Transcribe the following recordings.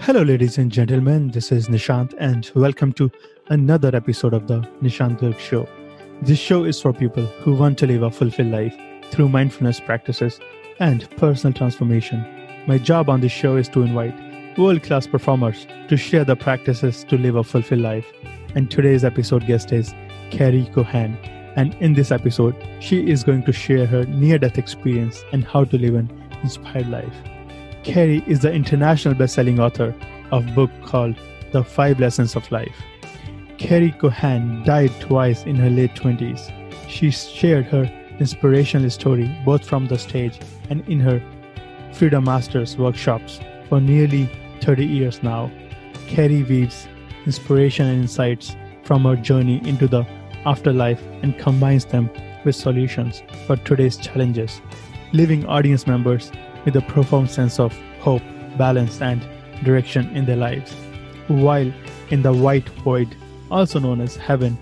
Hello, ladies and gentlemen. This is Nishant, and welcome to another episode of the Nishant Garg Show. This show is for people who want to live a fulfilled life through mindfulness practices and personal transformation. My job on this show is to invite world class performers to share the practices to live a fulfilled life. And today's episode guest is Carrie Kohan. And in this episode, she is going to share her near death experience and how to live an inspired life. Carrie is the international best-selling author of a book called The 5 Lessons of Life. Carrie Kohan died twice in her late 20s. She shared her inspirational story both from the stage and in her Freedom Masters workshops for nearly 30 years now. Carrie weaves inspiration and insights from her journey into the afterlife and combines them with solutions for today's challenges, leaving audience members with a profound sense of hope, balance, and direction in their lives. While in the white void, also known as heaven,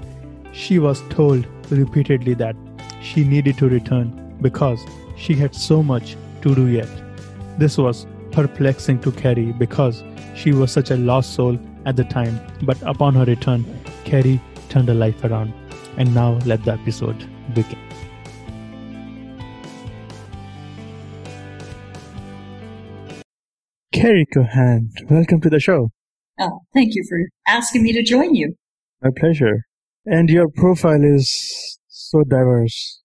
she was told repeatedly that she needed to return because she had so much to do yet. This was perplexing to Carrie because she was such a lost soul at the time, but upon her return, Carrie turned her life around. And now let the episode begin. Carrie Kohan, welcome to the show. Oh, thank you for asking me to join you. My pleasure. And your profile is so diverse,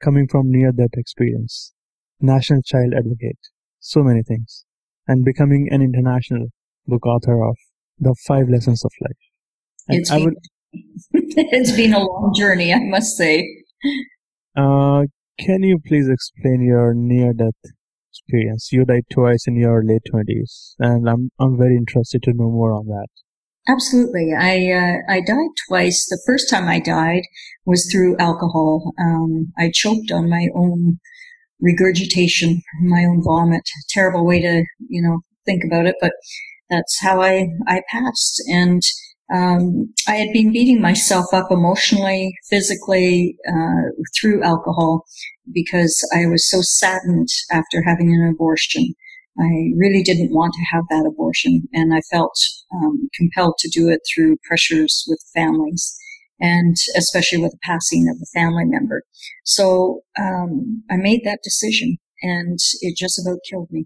coming from near-death experience, national child advocate, so many things, and becoming an international book author of The 5 Lessons of Life. And it's been a long journey, I must say. Can you please explain your near-death experience? You died twice in your late 20s, and I'm very interested to know more on that. Absolutely. I died twice. The first time I died was through alcohol. I choked on my own regurgitation, my own vomit. Terrible way to, think about it, but that's how I passed. And I had been beating myself up emotionally, physically, through alcohol because I was so saddened after having an abortion. I really didn't want to have that abortion, and I felt compelled to do it through pressures with families, and especially with the passing of a family member. So I made that decision, and it just about killed me.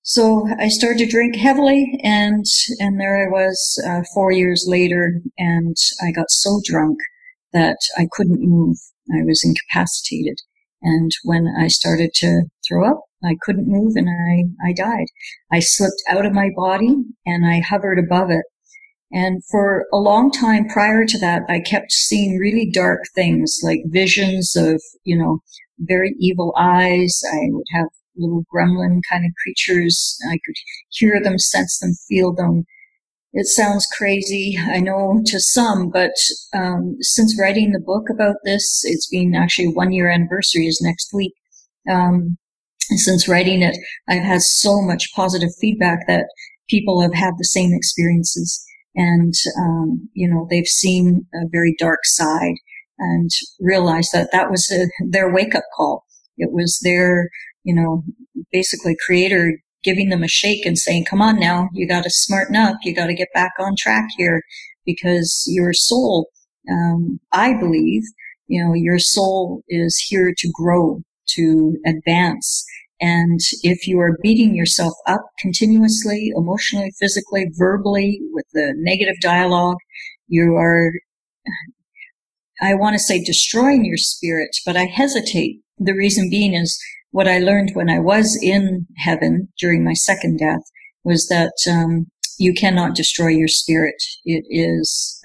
So I started to drink heavily, and there I was 4 years later, and I got so drunk that I couldn't move. I was incapacitated. And when I started to throw up, I couldn't move, and I died. I slipped out of my body, and I hovered above it. And for a long time prior to that, I kept seeing really dark things, like visions of, very evil eyes. I would have little gremlin kind of creatures. I could hear them, sense them, feel them. It sounds crazy, I know, to some, but since writing the book about this, it's been actually 1 year anniversary is next week. Since writing it, I've had so much positive feedback that people have had the same experiences, and they've seen a very dark side and realized that that was their wake-up call. It was their basically creator giving them a shake and saying, come on now, you got to smarten up. You got to get back on track here, because your soul, I believe, your soul is here to grow, to advance. And if you are beating yourself up continuously, emotionally, physically, verbally, with the negative dialogue, you are, I want to say, destroying your spirit, but I hesitate. The reason being is what I learned when I was in heaven during my second death was that you cannot destroy your spirit. It's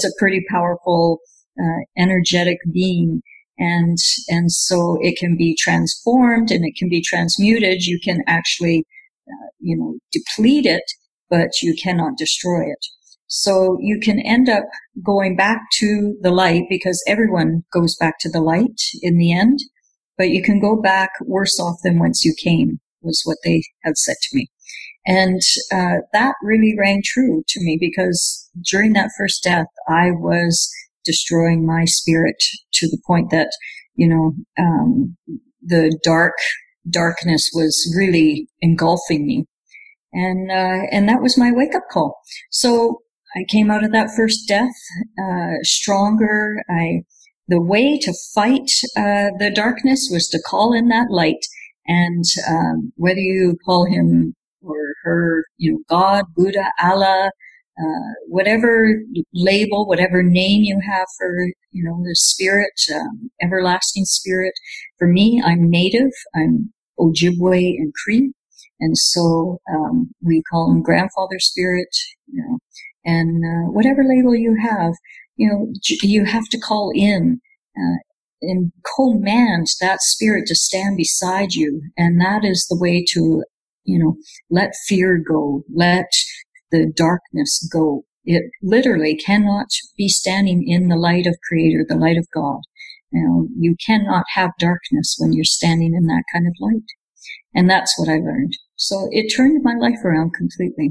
a pretty powerful, energetic being. And so it can be transformed and it can be transmuted. You can actually, deplete it, but you cannot destroy it. So you can end up going back to the light, because everyone goes back to the light in the end, but you can go back worse off than whence you came, was what they had said to me. And that really rang true to me, because during that first death, I was destroying my spirit to the point that, the darkness was really engulfing me. And that was my wake up call. So I came out of that first death, stronger. The way to fight, the darkness was to call in that light. And, whether you call him or her, God, Buddha, Allah, whatever label, whatever name you have for, the spirit, everlasting spirit. For me, I'm Native. I'm Ojibwe and Cree. And so, we call him grandfather spirit, and, whatever label you have, you have to call in, and command that spirit to stand beside you. And that is the way to, let fear go, let the darkness go. It literally cannot be standing in the light of Creator, the light of God. You cannot have darkness when you're standing in that kind of light. And that's what I learned. So it turned my life around completely.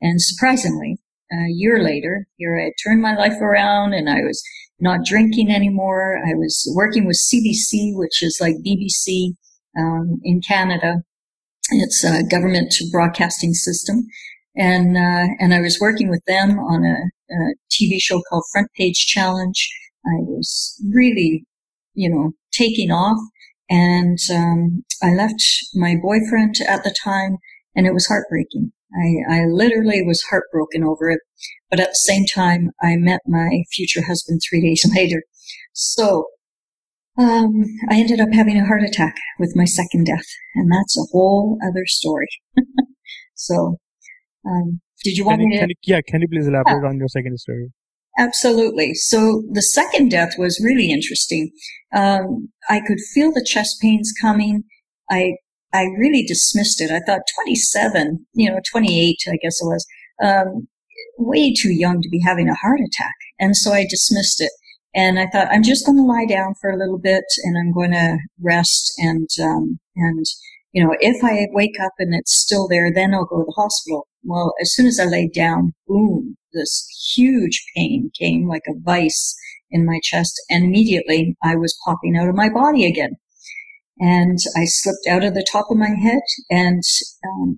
And surprisingly, a year later, here I had turned my life around, and I was not drinking anymore. I was working with CBC, which is like BBC in Canada. It's a government broadcasting system. And I was working with them on a TV show called Front Page Challenge. I was really, taking off. And I left my boyfriend at the time, and it was heartbreaking. I literally was heartbroken over it. But at the same time, I met my future husband 3 days later. So I ended up having a heart attack with my second death, and that's a whole other story. So did you want me to? Can you please elaborate on your second story? Absolutely. So the second death was really interesting. I could feel the chest pains coming. I really dismissed it. I thought 27, 28, I guess it was, way too young to be having a heart attack. And so I dismissed it. And I thought, I'm just going to lie down for a little bit, and I'm going to rest. And if I wake up and it's still there, then I'll go to the hospital. Well, as soon as I laid down, boom, this huge pain came like a vice in my chest. And immediately I was popping out of my body again. And I slipped out of the top of my head, and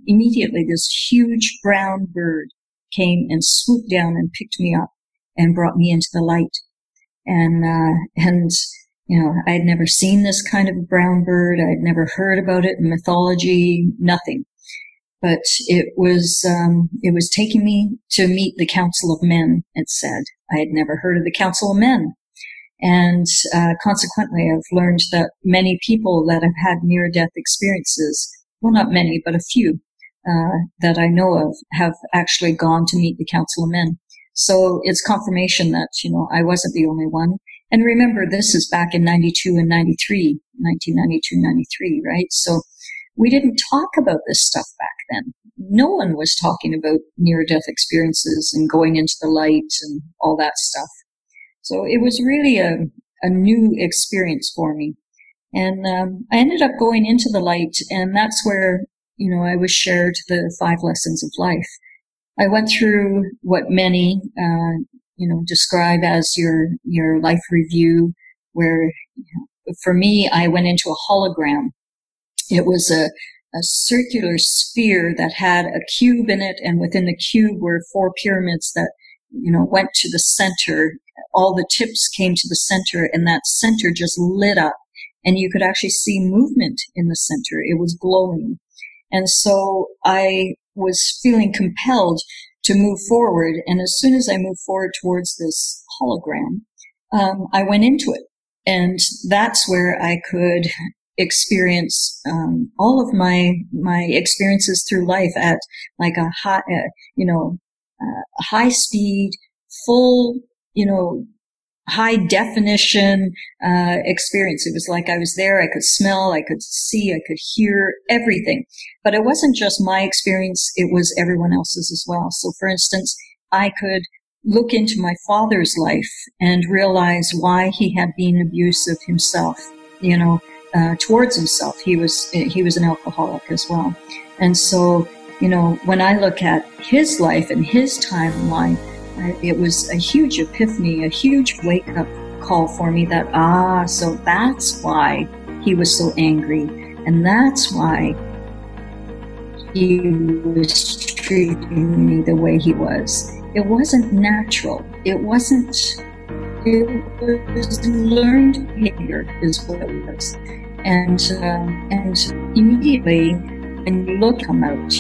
immediately this huge brown bird came and swooped down and picked me up and brought me into the light. And I had never seen this kind of brown bird. I'd never heard about it in mythology, nothing. But it was taking me to meet the Council of Men, it said. I had never heard of the Council of Men. And consequently, I've learned that many people that have had near-death experiences, well, not many, but a few that I know of, have actually gone to meet the Council of Men. So it's confirmation that, I wasn't the only one. And remember, this is back in 92 and 93, 1992, 93, right? So we didn't talk about this stuff back then. No one was talking about near-death experiences and going into the light and all that stuff. So it was really a new experience for me. And I ended up going into the light, and that's where, I was shared the 5 lessons of life. I went through what many, describe as your life review, where, for me, I went into a hologram. It was a circular sphere that had a cube in it, and within the cube were 4 pyramids that, went to the center. All the tips came to the center, and that center just lit up, and you could actually see movement in the center. It was glowing. And so I was feeling compelled to move forward. And as soon as I moved forward towards this hologram, I went into it. And that's where I could experience all of my experiences through life at like a high speed, full, high definition experience. It was like I was there. I could smell, I could see, I could hear everything. But it wasn't just my experience. It was everyone else's as well. So for instance, I could look into my father's life and realize why he had been abusive himself, towards himself. He was an alcoholic as well. And so, when I look at his life and his timeline, it was a huge epiphany, a huge wake-up call for me that, so that's why he was so angry. And that's why he was treating me the way he was. It wasn't natural. It was learned behavior is what it was. And immediately when you look come out,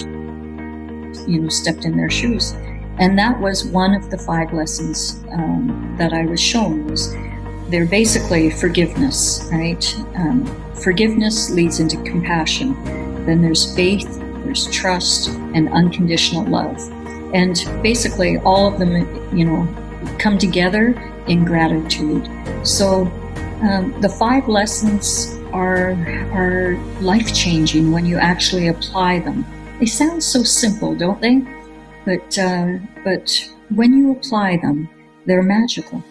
stepped in their shoes. And that was one of the 5 lessons that I was shown. They're basically forgiveness, right? Forgiveness leads into compassion. Then there's faith, there's trust, and unconditional love. And basically all of them, come together in gratitude. So the 5 lessons are life-changing when you actually apply them. They sound so simple, don't they? But when you apply them, they're magical.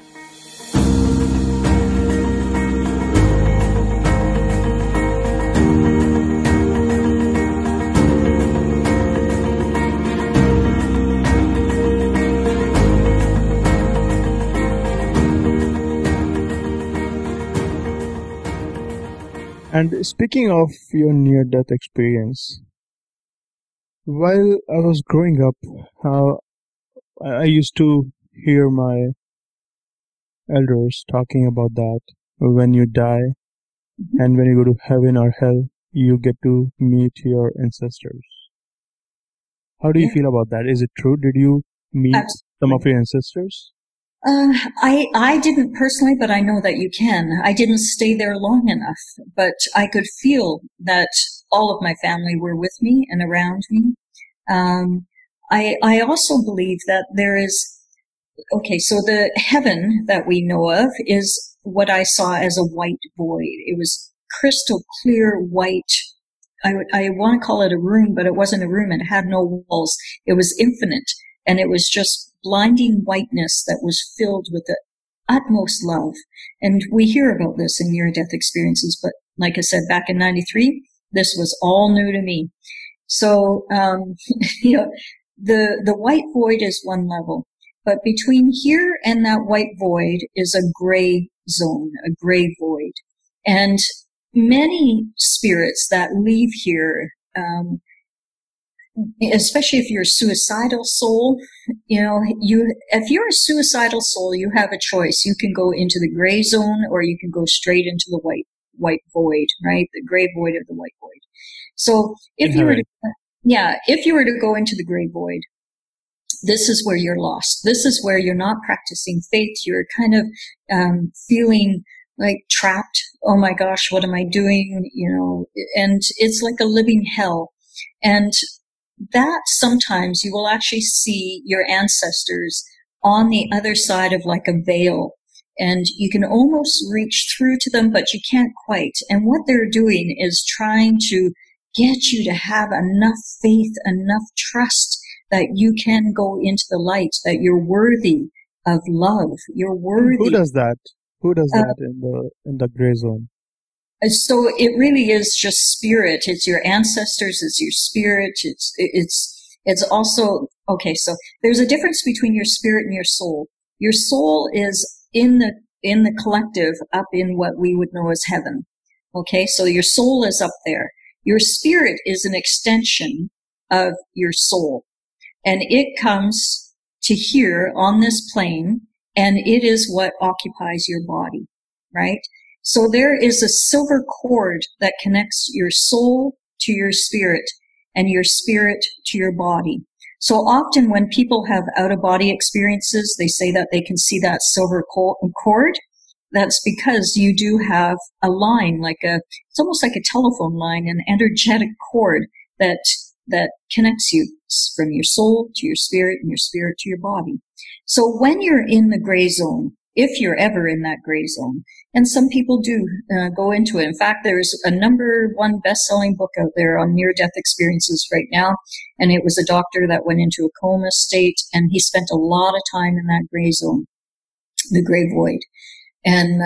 And speaking of your near-death experience, while I was growing up, I used to hear my elders talking about that. When you die and when you go to heaven or hell, you get to meet your ancestors. How do you feel about that? Is it true? Did you meet some of your ancestors? I didn't personally, but I know that you can. I didn't stay there long enough, but I could feel that all of my family were with me and around me. I also believe that there is, so the heaven that we know of is what I saw as a white void. It was crystal clear white. I want to call it a room, but it wasn't a room. It had no walls. It was infinite, and it was just blinding whiteness that was filled with the utmost love. And we hear about this in near-death experiences, but like I said, back in 93, this was all new to me. So, the white void is one level, but between here and that white void is a gray zone, a gray void. And many spirits that leave here, especially if you're a suicidal soul, if you're a suicidal soul, you have a choice. You can go into the gray zone or you can go straight into the white void, right? The gray void of the white void. So if you were to go into the gray void, this is where you're lost. This is where you're not practicing faith. You're kind of feeling like trapped. Oh my gosh, what am I doing? And it's like a living hell. And that sometimes you will actually see your ancestors on the other side of like a veil, and you can almost reach through to them, but you can't quite. And what they're doing is trying to get you to have enough faith, enough trust that you can go into the light, that you're worthy of love. You're worthy. Who does that? Who does that in the gray zone? So it really is just spirit. It's your ancestors. It's your spirit. It's also, so there's a difference between your spirit and your soul. Your soul is in the collective up in what we would know as heaven. Okay. So your soul is up there. Your spirit is an extension of your soul, and it comes to here on this plane, and it is what occupies your body, right? So there is a silver cord that connects your soul to your spirit and your spirit to your body. So often when people have out-of-body experiences, they say that they can see that silver cord. That's because you do have a line, it's almost like a telephone line, an energetic cord that connects you from your soul to your spirit and your spirit to your body. So when you're in the gray zone, if you're ever in that gray zone, and some people do go into it. In fact, there's a #1 best-selling book out there on near-death experiences right now, and it was a doctor that went into a coma state, and he spent a lot of time in that gray zone, the gray void. And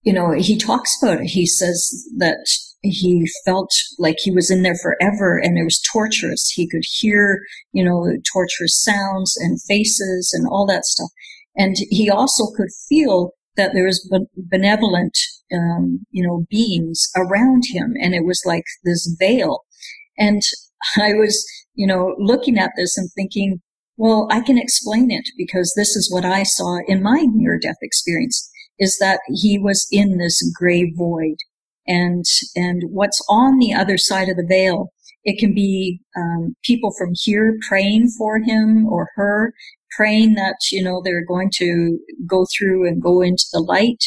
he talks about it. He says that he felt like he was in there forever, and it was torturous. He could hear, torturous sounds and faces and all that stuff. And he also could feel that there was benevolent, beings around him, and it was like this veil. And I was, looking at this and thinking, well, I can explain it because this is what I saw in my near-death experience, is that he was in this gray void. And what's on the other side of the veil, it can be people from here praying for him or her, praying that, they're going to go through and go into the light.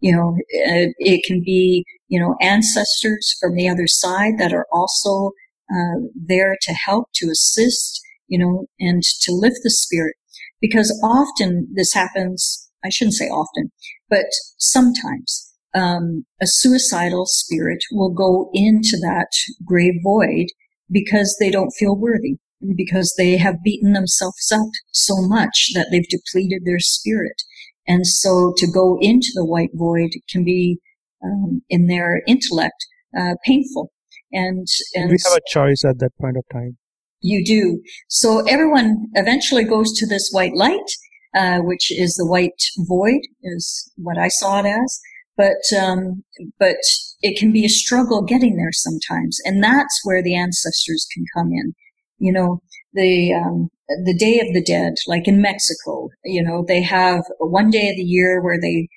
It can be, ancestors from the other side that are also there to help, to assist, and to lift the spirit. Because often this happens, I shouldn't say often, but sometimes a suicidal spirit will go into that gray void because they don't feel worthy, because they have beaten themselves up so much that they've depleted their spirit. And so to go into the white void can be, in their intellect, painful. And we have a choice at that point of time. You do. So everyone eventually goes to this white light, which is the white void, is what I saw it as. But it can be a struggle getting there sometimes. And that's where the ancestors can come in. The Day of the Dead, like in Mexico, they have one day of the year where they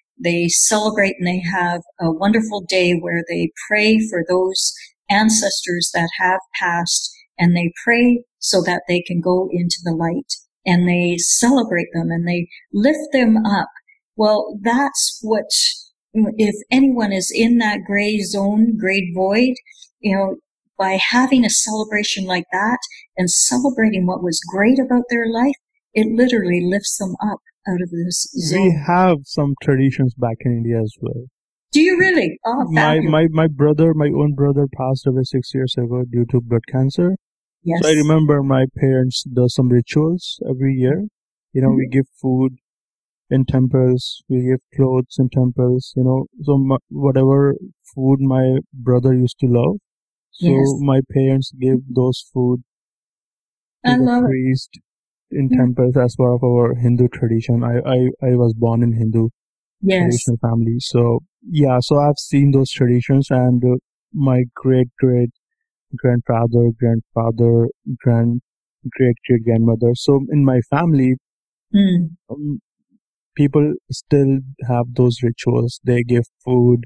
celebrate, and they have a wonderful day where they pray for those ancestors that have passed, and they pray so that they can go into the light, and they celebrate them and they lift them up. Well, that's what, if anyone is in that gray zone, gray void, by having a celebration like that and celebrating what was great about their life, it literally lifts them up out of this zone. We have some traditions back in India as well. Do you really? Oh, my brother, my own brother, passed away 6 years ago due to blood cancer. Yes. So I remember my parents do some rituals every year. We give food in temples, we give clothes in temples, so whatever food my brother used to love. So my parents gave those food to the priest in temples as part of our Hindu tradition. I was born in Hindu traditional family. So so I've seen those traditions, and my great grandfather, great grandmother. So in my family, people still have those rituals. They give food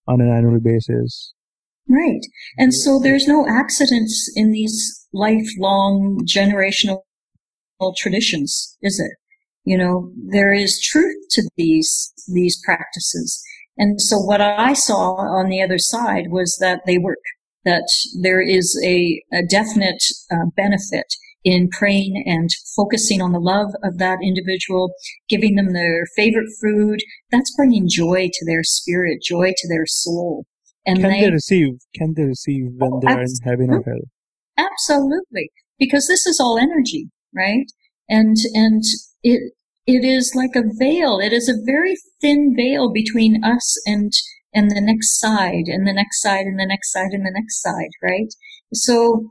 on an annual basis. Right. And so there's no accidents in these lifelong generational traditions, is it? There is truth to these practices. And so what I saw on the other side was that they work, that there is a definite benefit in praying and focusing on the love of that individual, giving them their favorite food. That's bringing joy to their spirit, joy to their soul. And Can they receive when they are in heaven or hell? Absolutely. Because this is all energy, right? And it is like a veil. It is a very thin veil between us and the next side, and the next side, and the next side, and the next side, right? So,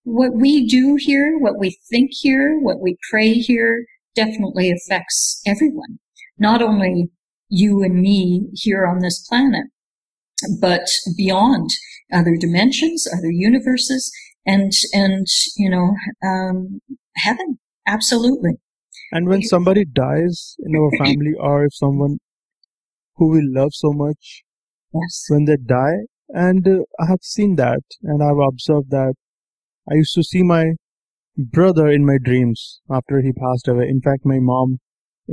what we do here, what we think here, what we pray here, definitely affects everyone. Not only you and me here on this planet, but beyond, other dimensions, other universes, and heaven. Absolutely. And when somebody dies in our family, or if someone who we love so much, when they die, and I have seen that, and I've observed that. I used to see my brother in my dreams after he passed away. In fact, my mom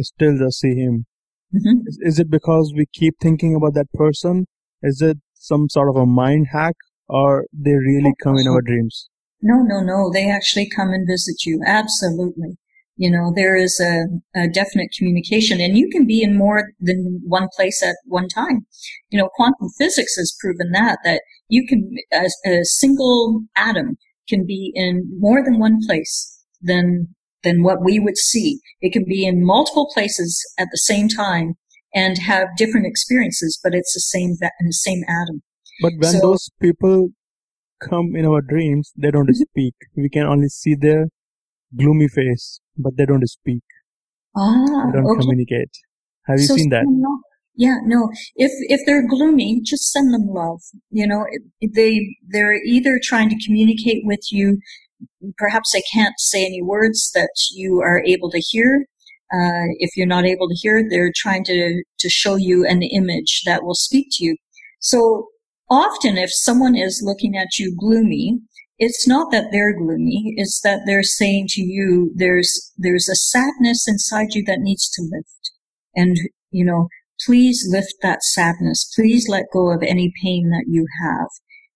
still does see him. Mm-hmm. Is it because we keep thinking about that person? Is it some sort of a mind hack, or they really come in our dreams? No. They actually come and visit you. Absolutely. There is a definite communication, and you can be in more than one place at one time. Quantum physics has proven that you can, a single atom can be in more than one place than what we would see. It can be in multiple places at the same time and have different experiences, but it's the same atom. But when those people come in our dreams, they don't speak. We can only see their gloomy face, but they don't speak. They don't communicate. Have you seen that? Yeah, no. If they're gloomy, just send them love. You know, they're either trying to communicate with you. Perhaps they can't say any words that you are able to hear. If you're not able to hear, they're trying to show you an image that will speak to you. So often if someone is looking at you gloomy, it's not that they're gloomy, it's that they're saying to you, there's a sadness inside you that needs to lift. And, you know, please lift that sadness. Please let go of any pain that you have,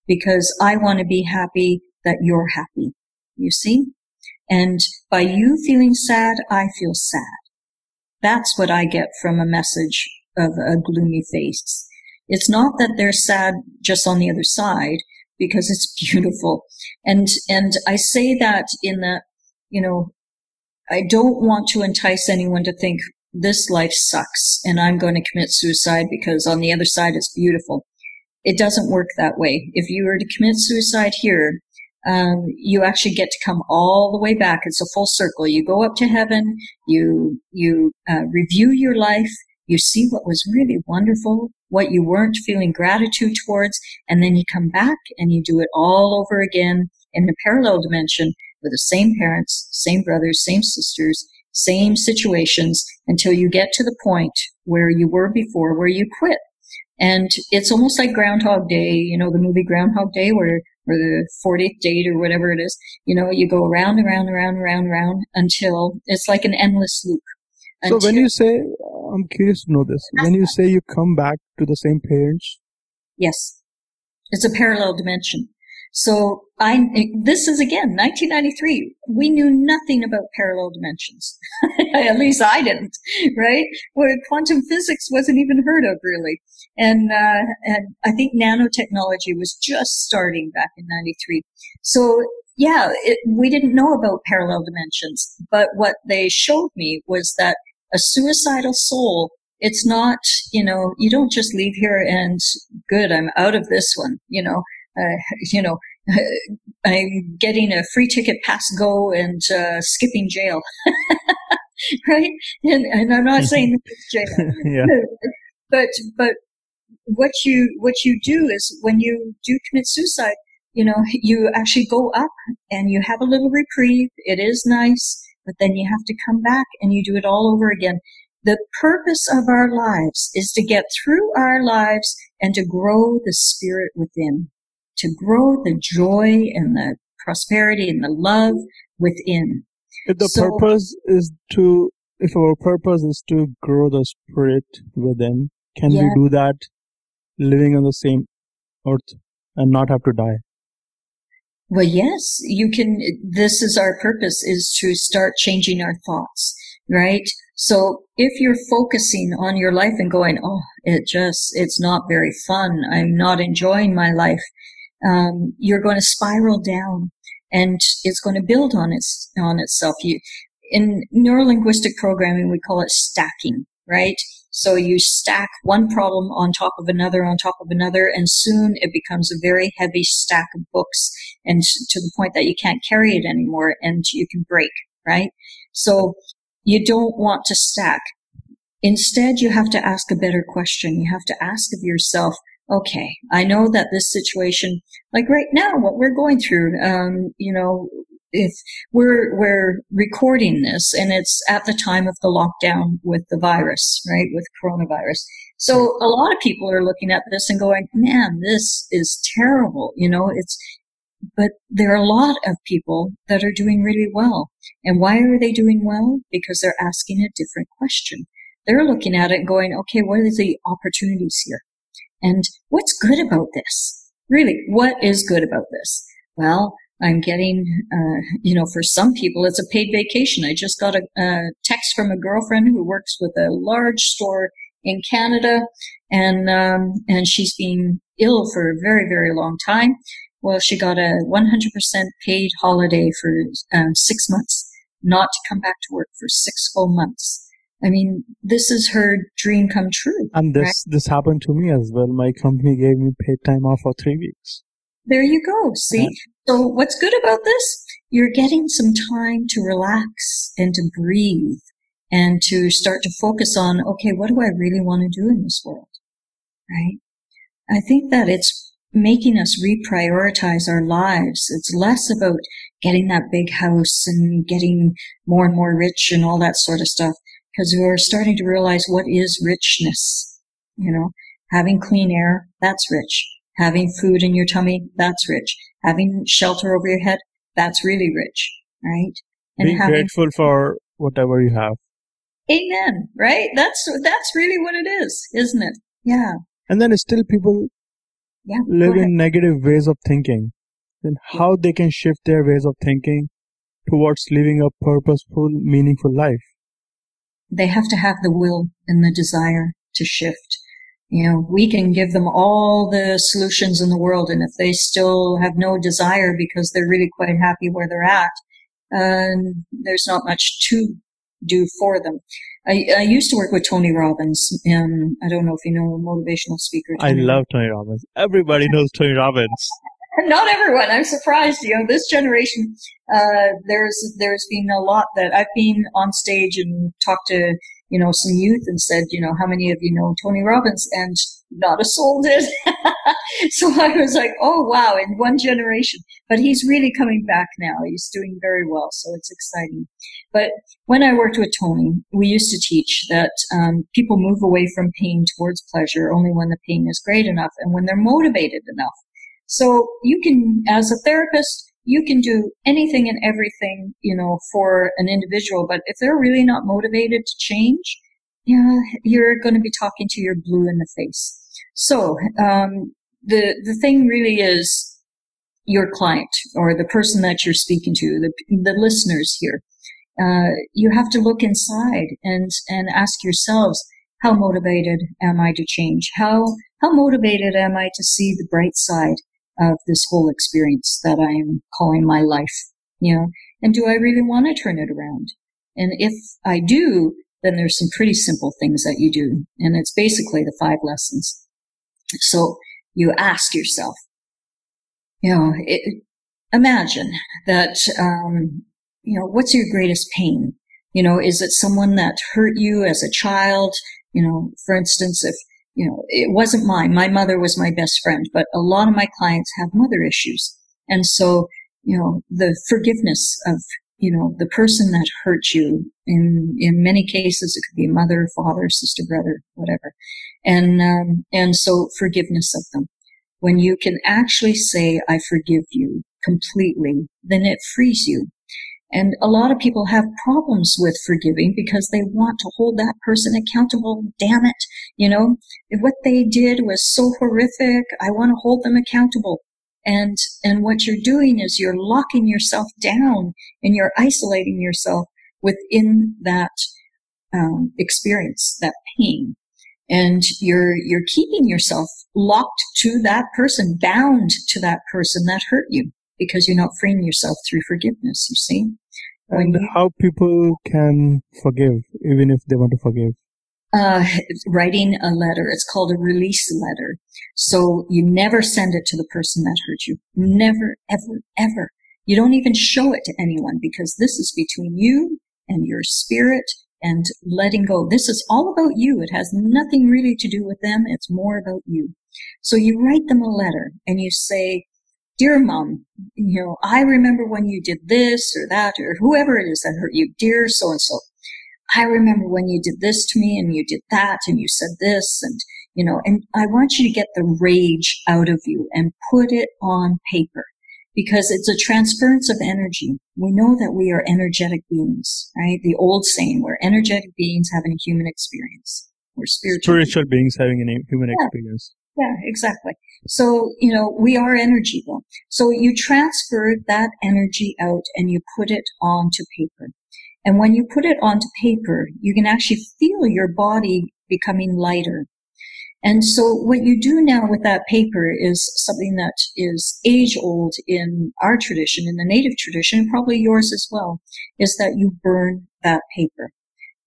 because I want to be happy that you're happy. You see? And by you feeling sad, I feel sad. That's what I get from a message of a gloomy face. It's not that they're sad just on the other side, because it's beautiful. And I say that in that, you know, I don't want to entice anyone to think this life sucks and I'm going to commit suicide because on the other side it's beautiful. It doesn't work that way. If you were to commit suicide here, you actually get to come all the way back. It's a full circle. You go up to heaven, you review your life, you see what was really wonderful, what you weren't feeling gratitude towards, and then you come back and you do it all over again in a parallel dimension with the same parents, same brothers, same sisters, same situations, until you get to the point where you were before, where you quit. And it's almost like Groundhog Day, you know, the movie Groundhog Day, where the 40th date or whatever it is, you know, you go around and around and around and around and around until it's like an endless loop. So when you say, I'm curious to know this, when you say you come back to the same parents? Yes. It's a parallel dimension. So this is again, 1993. We knew nothing about parallel dimensions. At least I didn't, right? Where quantum physics wasn't even heard of really. And I think nanotechnology was just starting back in 93. So yeah, we didn't know about parallel dimensions, but what they showed me was that a suicidal soul, it's not, you know, you don't just leave here and good, I'm out of this one, you know, I'm getting a free ticket pass go and skipping jail, right? And I'm not saying it's jail, yeah. but what you do is when you do commit suicide, you know, you actually go up and you have a little reprieve. It is nice, but then you have to come back and you do it all over again. The purpose of our lives is to get through our lives and to grow the spirit within, to grow the joy and the prosperity and the love within. If our purpose is to grow the spirit within, can we do that living on the same earth and not have to die? Well, yes, you can. This is our purpose, is to start changing our thoughts, right? So if you're focusing on your life and going, oh, it's not very fun, I'm not enjoying my life, you're going to spiral down and it's going to build on itself. In neurolinguistic programming, we call it stacking, right? So you stack one problem on top of another, and soon it becomes a very heavy stack of books, and to the point that you can't carry it anymore and you can break, right? So you don't want to stack. Instead, you have to ask a better question. You have to ask of yourself, okay, I know that this situation, like right now, what we're going through, you know, if we're recording this and it's at the time of the lockdown with the virus, right, with coronavirus. So a lot of people are looking at this and going, man, this is terrible. You know, but there are a lot of people that are doing really well. And why are they doing well? Because they're asking a different question. They're looking at it and going, okay, what are the opportunities here? And what's good about this? Really, what is good about this? Well, I'm getting, you know, for some people, it's a paid vacation. I just got a text from a girlfriend who works with a large store in Canada, and she's been ill for a very, very long time. Well, she got a 100% paid holiday for 6 months, not to come back to work for 6 full months. I mean, this is her dream come true. And this happened to me as well. My company gave me paid time off for 3 weeks. There you go. See? Yeah. So what's good about this? You're getting some time to relax and to breathe and to start to focus on, okay, what do I really want to do in this world, right? I think that it's making us reprioritize our lives. It's less about getting that big house and getting more and more rich and all that sort of stuff, because we're starting to realize what is richness. You know, having clean air, that's rich. Having food in your tummy, that's rich. Having shelter over your head, that's really rich, right? And being grateful for whatever you have. Amen, right? That's really what it is, isn't it? Yeah. And then still people live in negative ways of thinking. Then how they can shift their ways of thinking towards living a purposeful, meaningful life? They have to have the will and the desire to shift. You know, we can give them all the solutions in the world, and if they still have no desire because they're really quite happy where they're at, there's not much to do for them. I used to work with Tony Robbins, and I don't know if you know a motivational speaker. I love Tony Robbins. Everybody knows Tony Robbins. Not everyone. I'm surprised. You know, this generation, there's been a lot that I've been on stage and talked to, you know, some youth and said, you know, how many of you know Tony Robbins? And not a soul did. So I was like, oh wow, in one generation. But he's really coming back now. He's doing very well, so it's exciting. But when I worked with Tony, we used to teach that people move away from pain towards pleasure only when the pain is great enough and when they're motivated enough. So you can, as a therapist, you can do anything and everything, you know, for an individual. But if they're really not motivated to change, yeah, you're going to be talking to your blue in the face. So the thing really is your client or the person that you're speaking to, the listeners here. You have to look inside and ask yourselves, how motivated am I to change? How motivated am I to see the bright side of this whole experience that I am calling my life, you know, and do I really want to turn it around? And if I do, then there's some pretty simple things that you do. And it's basically the 5 lessons. So you ask yourself, you know, imagine that, you know, what's your greatest pain? You know, is it someone that hurt you as a child? You know, for instance, if, you know, it wasn't mine. My mother was my best friend, but a lot of my clients have mother issues. And so, you know, the forgiveness of, you know, the person that hurt you, in many cases, it could be mother, father, sister, brother, whatever. And so forgiveness of them. When you can actually say, I forgive you completely, then it frees you. And a lot of people have problems with forgiving because they want to hold that person accountable. Damn it. You know, if what they did was so horrific, I want to hold them accountable. And what you're doing is you're locking yourself down and you're isolating yourself within that experience, that pain. And you're keeping yourself locked to that person, bound to that person that hurt you, because you're not freeing yourself through forgiveness, you see. And how people can forgive, even if they want to forgive? Writing a letter. It's called a release letter. So you never send it to the person that hurt you. Never, ever, ever. You don't even show it to anyone, because this is between you and your spirit and letting go. This is all about you. It has nothing really to do with them. It's more about you. So you write them a letter and you say, Dear Mom, you know, I remember when you did this or that, or whoever it is that hurt you. Dear so-and-so, I remember when you did this to me and you did that and you said this, and, you know, and I want you to get the rage out of you and put it on paper, because it's a transference of energy. We know that we are energetic beings, right? The old saying, we're energetic beings having a human experience. We're spiritual beings having a human experience. Yeah, exactly. So, you know, we are energy though. So you transfer that energy out and you put it onto paper. And when you put it onto paper, you can actually feel your body becoming lighter. And so what you do now with that paper is something that is age old in our tradition, in the native tradition, and probably yours as well, is that you burn that paper.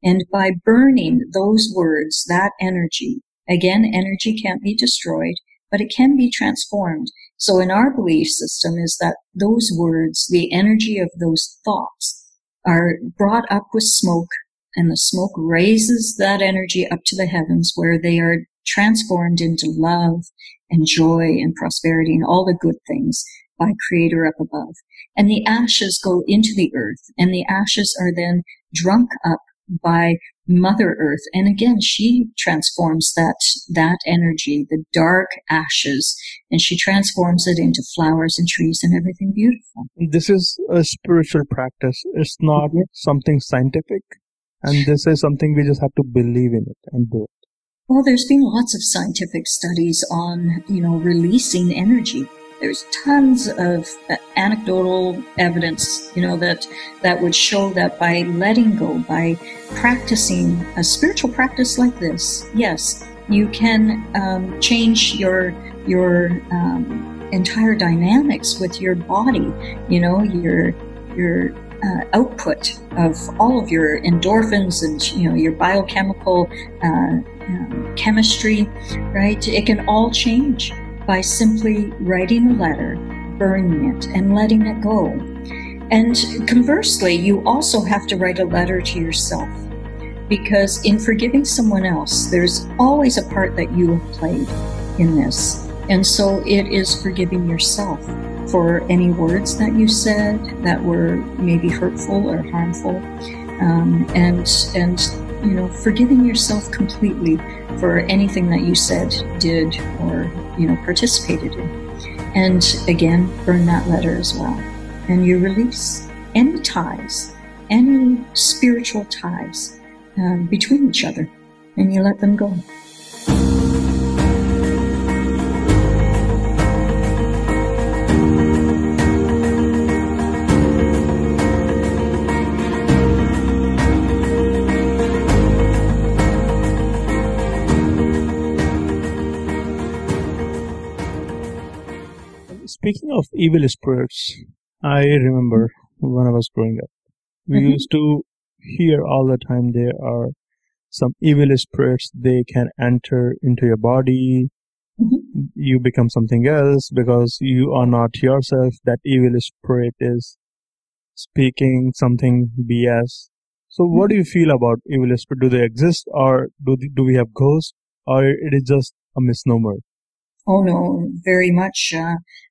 And by burning those words, that energy, again, energy can't be destroyed, but it can be transformed. So in our belief system is that those words, the energy of those thoughts, are brought up with smoke and the smoke raises that energy up to the heavens, where they are transformed into love and joy and prosperity and all the good things by Creator up above. And the ashes go into the earth, and the ashes are then drunk up by Mother Earth. And again, she transforms that energy, the dark ashes, and she transforms it into flowers and trees and everything beautiful. This is a spiritual practice. It's not something scientific. And this is something we just have to believe in it and do it. Well, there's been lots of scientific studies on, releasing energy. There's tons of anecdotal evidence, that would show that by letting go, by practicing a spiritual practice like this, yes, you can change your entire dynamics with your body, your output of all of your endorphins and, your biochemical chemistry, right? It can all change by simply writing a letter, burning it, and letting it go. And conversely, you also have to write a letter to yourself, because in forgiving someone else, there's always a part that you have played in this. And so it is forgiving yourself for any words that you said that were maybe hurtful or harmful, and forgiving yourself completely for anything that you said, did, or participated in. And again, burn that letter as well. And you release any ties, any spiritual ties between each other, and you let them go. Speaking of evil spirits, I remember when I was growing up, we used to hear all the time there are some evil spirits. They can enter into your body. You become something else because you are not yourself. That evil spirit is speaking something BS. So what do you feel about evil spirits? Do they exist, or do we have ghosts, or it is just a misnomer? Oh, no, very much.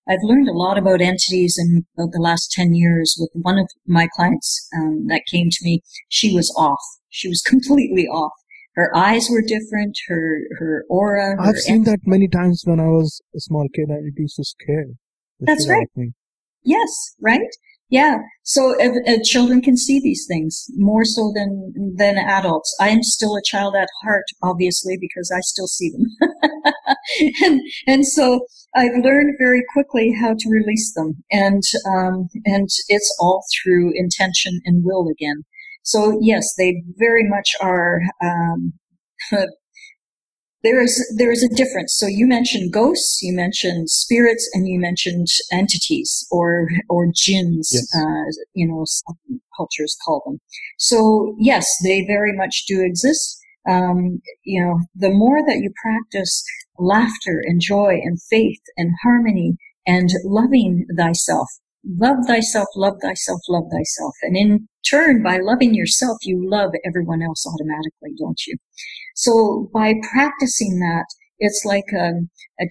I've learned a lot about entities in about the last 10 years. With one of my clients that came to me, she was off. She was completely off. Her eyes were different, her aura. I've seen that many times when I was a small kid, and it used to scare the That's shit out right. of me. Yes, right? Yeah. So children can see these things more so than adults. I am still a child at heart, obviously, because I still see them. and so I've learned very quickly how to release them. And it's all through intention and will again. So yes, they very much are, there is a difference. So you mentioned ghosts, you mentioned spirits, and you mentioned entities or jinns. Yes. Some cultures call them. So yes, they very much do exist. The more that you practice laughter and joy and faith and harmony and loving thyself, love thyself, love thyself, love thyself, and in turn, by loving yourself, you love everyone else automatically, don't you? So by practicing that, it's like a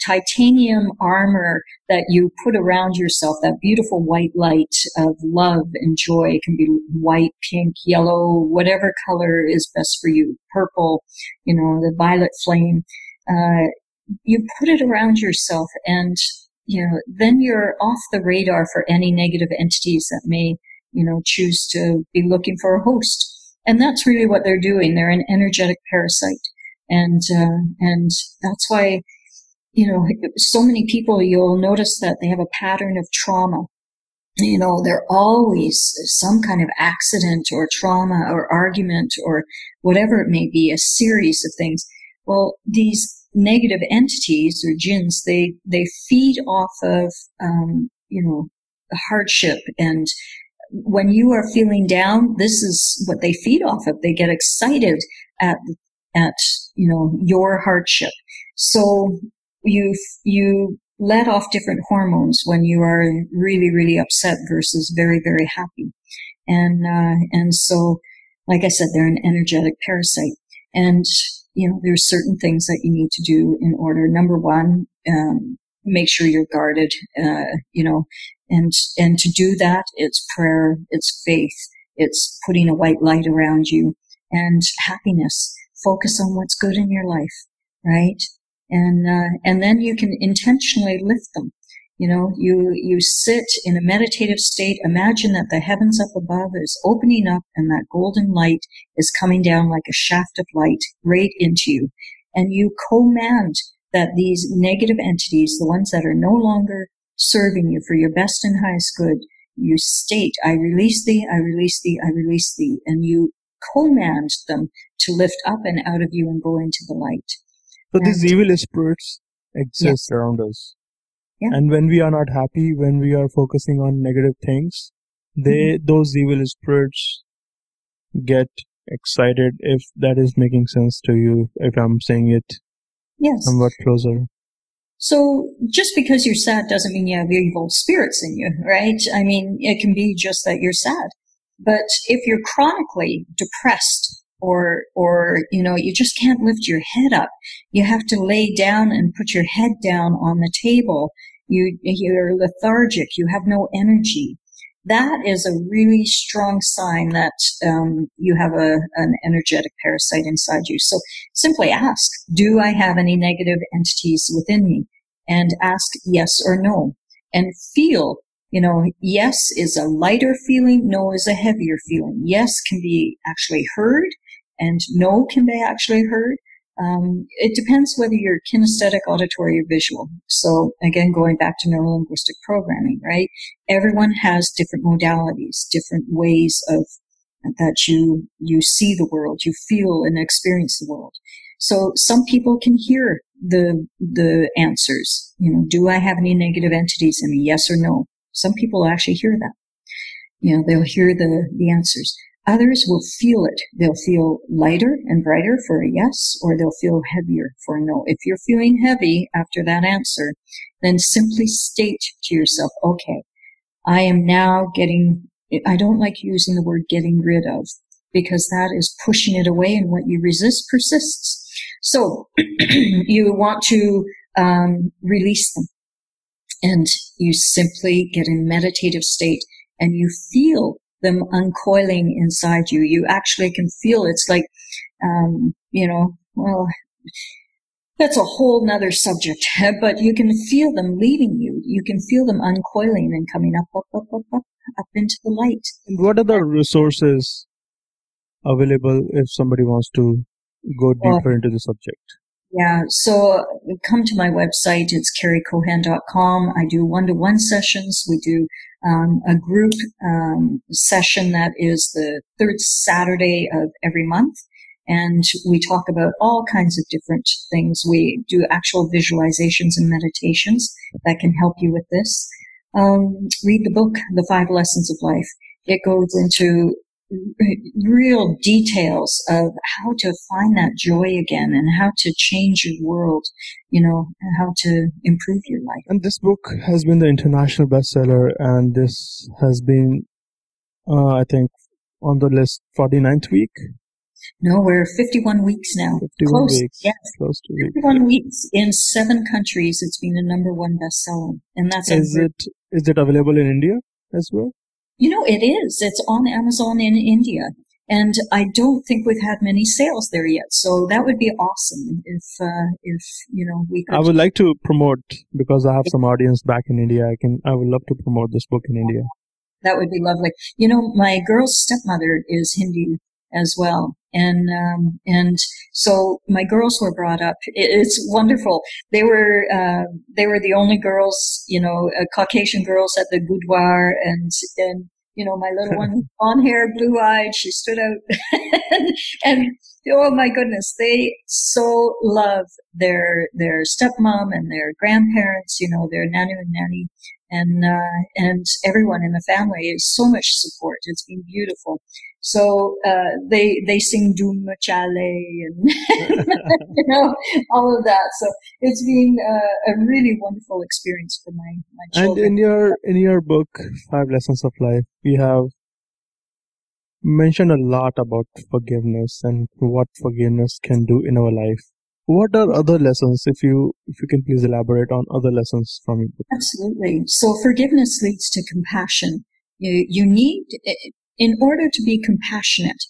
titanium armor that you put around yourself, that beautiful white light of love and joy. It can be white, pink, yellow, whatever color is best for you, purple, the violet flame. You put it around yourself, and then you're off the radar for any negative entities that may choose to be looking for a host. And that's really what they're doing. They're an energetic parasite. And that's why, so many people, you'll notice that they have a pattern of trauma. They're always some kind of accident or trauma or argument or whatever it may be, a series of things. Well, these negative entities or jinns, they feed off of, the hardship. And when you are feeling down, this is what they feed off of. They get excited at your hardship. So you let off different hormones when you are really, really upset versus very, very happy. And so like I said, they're an energetic parasite. And, there's certain things that you need to do in order. Number one, make sure you're guarded, and to do that, it's prayer, it's faith, it's putting a white light around you, and happiness. Focus on what's good in your life, right? And then you can intentionally lift them. You sit in a meditative state. Imagine that the heavens up above is opening up and that golden light is coming down like a shaft of light right into you. And you command that these negative entities, the ones that are no longer serving you for your best and highest good, you state, I release thee, I release thee, I release thee. And you command them to lift up and out of you and go into the light. So these evil spirits exist around us. Yeah. And when we are not happy, when we are focusing on negative things, those evil spirits get excited, if that is making sense to you, if I'm saying it somewhat closer. So just because you're sad doesn't mean you have evil spirits in you, right? I mean, it can be just that you're sad. But if you're chronically depressed or you just can't lift your head up, you have to lay down and put your head down on the table, you're lethargic, you have no energy, that is a really strong sign that you have an energetic parasite inside you. So simply ask, do I have any negative entities within me? And ask yes or no. And feel, yes is a lighter feeling, no is a heavier feeling. Yes can be actually heard, and no can be actually heard. It depends whether you're kinesthetic, auditory, or visual. So again, going back to neurolinguistic programming, right? Everyone has different modalities, different ways of that you see the world, you feel and experience the world. So some people can hear the answers. Do I have any negative entities in me? Yes or no. Some people actually hear that. They'll hear the answers. Others will feel it. They'll feel lighter and brighter for a yes, or they'll feel heavier for a no. If you're feeling heavy after that answer, then simply state to yourself, okay, I am now I don't like using the word getting rid of, because that is pushing it away, and what you resist persists. So you want to release them, and you simply get in meditative state, and you feel them uncoiling inside you. You actually can feel it's like, that's a whole nother subject, but you can feel them leaving you. You can feel them uncoiling and coming up into the light. And what are the resources available if somebody wants to go deeper into the subject? Yeah, so come to my website. It's carriekohan.com. I do one-to-one sessions. We do a group session that is the third Saturday of every month. And we talk about all kinds of different things. We do actual visualizations and meditations that can help you with this. Read the book, The 5 Lessons of Life. It goes into real details of how to find that joy again, and how to change your world, and how to improve your life. And this book has been the international bestseller, and this has been, I think, on the list 49th week. No, we're 51 weeks now. 51 weeks. Yes. Close to 51 weeks. In 7 countries, it's been a #1 bestseller. And that's Is it available in India as well? It is. It's on Amazon in India. And I don't think we've had many sales there yet. So that would be awesome if we could. I would like to promote, because I have some audience back in India. I would love to promote this book in India. That would be lovely. My girl's stepmother is Hindu as well. And so my girls were brought up. It's wonderful. They were the only girls, Caucasian girls at the boudoir, and my little one, blonde hair, blue eyed, she stood out, and oh my goodness, they so love their stepmom and their grandparents, their nanu and nanny, and everyone in the family is so much support. It's been beautiful. So they sing Doom Chale and all of that. So it's been a really wonderful experience for my children. And in your book, 5 Lessons of Life, we have mentioned a lot about forgiveness and what forgiveness can do in our life. What are other lessons, if you can please elaborate on other lessons from your book? Absolutely. So forgiveness leads to compassion. You need, in order to be compassionate,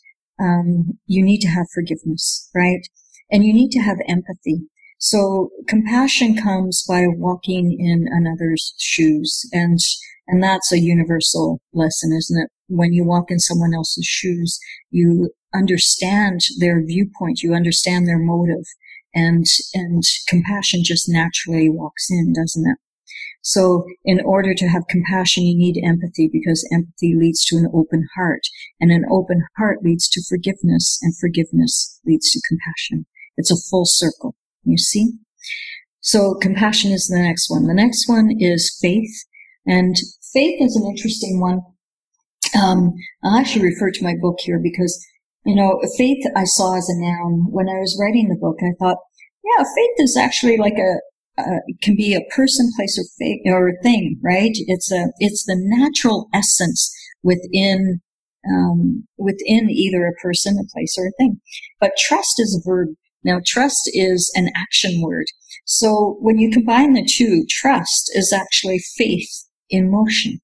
you need to have forgiveness, right? And you need to have empathy. So compassion comes by walking in another's shoes, and that's a universal lesson, isn't it? When you walk in someone else's shoes, you understand their viewpoint, you understand their motive, and compassion just naturally walks in, doesn't it? So in order to have compassion, you need empathy, because empathy leads to an open heart, and an open heart leads to forgiveness, and forgiveness leads to compassion. It's a full circle, you see? So compassion is the next one. The next one is faith, and faith is an interesting one. I'll actually refer to my book here because, faith I saw as a noun. When I was writing the book, I thought, yeah, faith is actually like it can be a person, place, or thing, right? It's the natural essence within either a person, a place, or a thing. But trust is a verb. Now, trust is an action word. So when you combine the two, trust is actually faith in motion,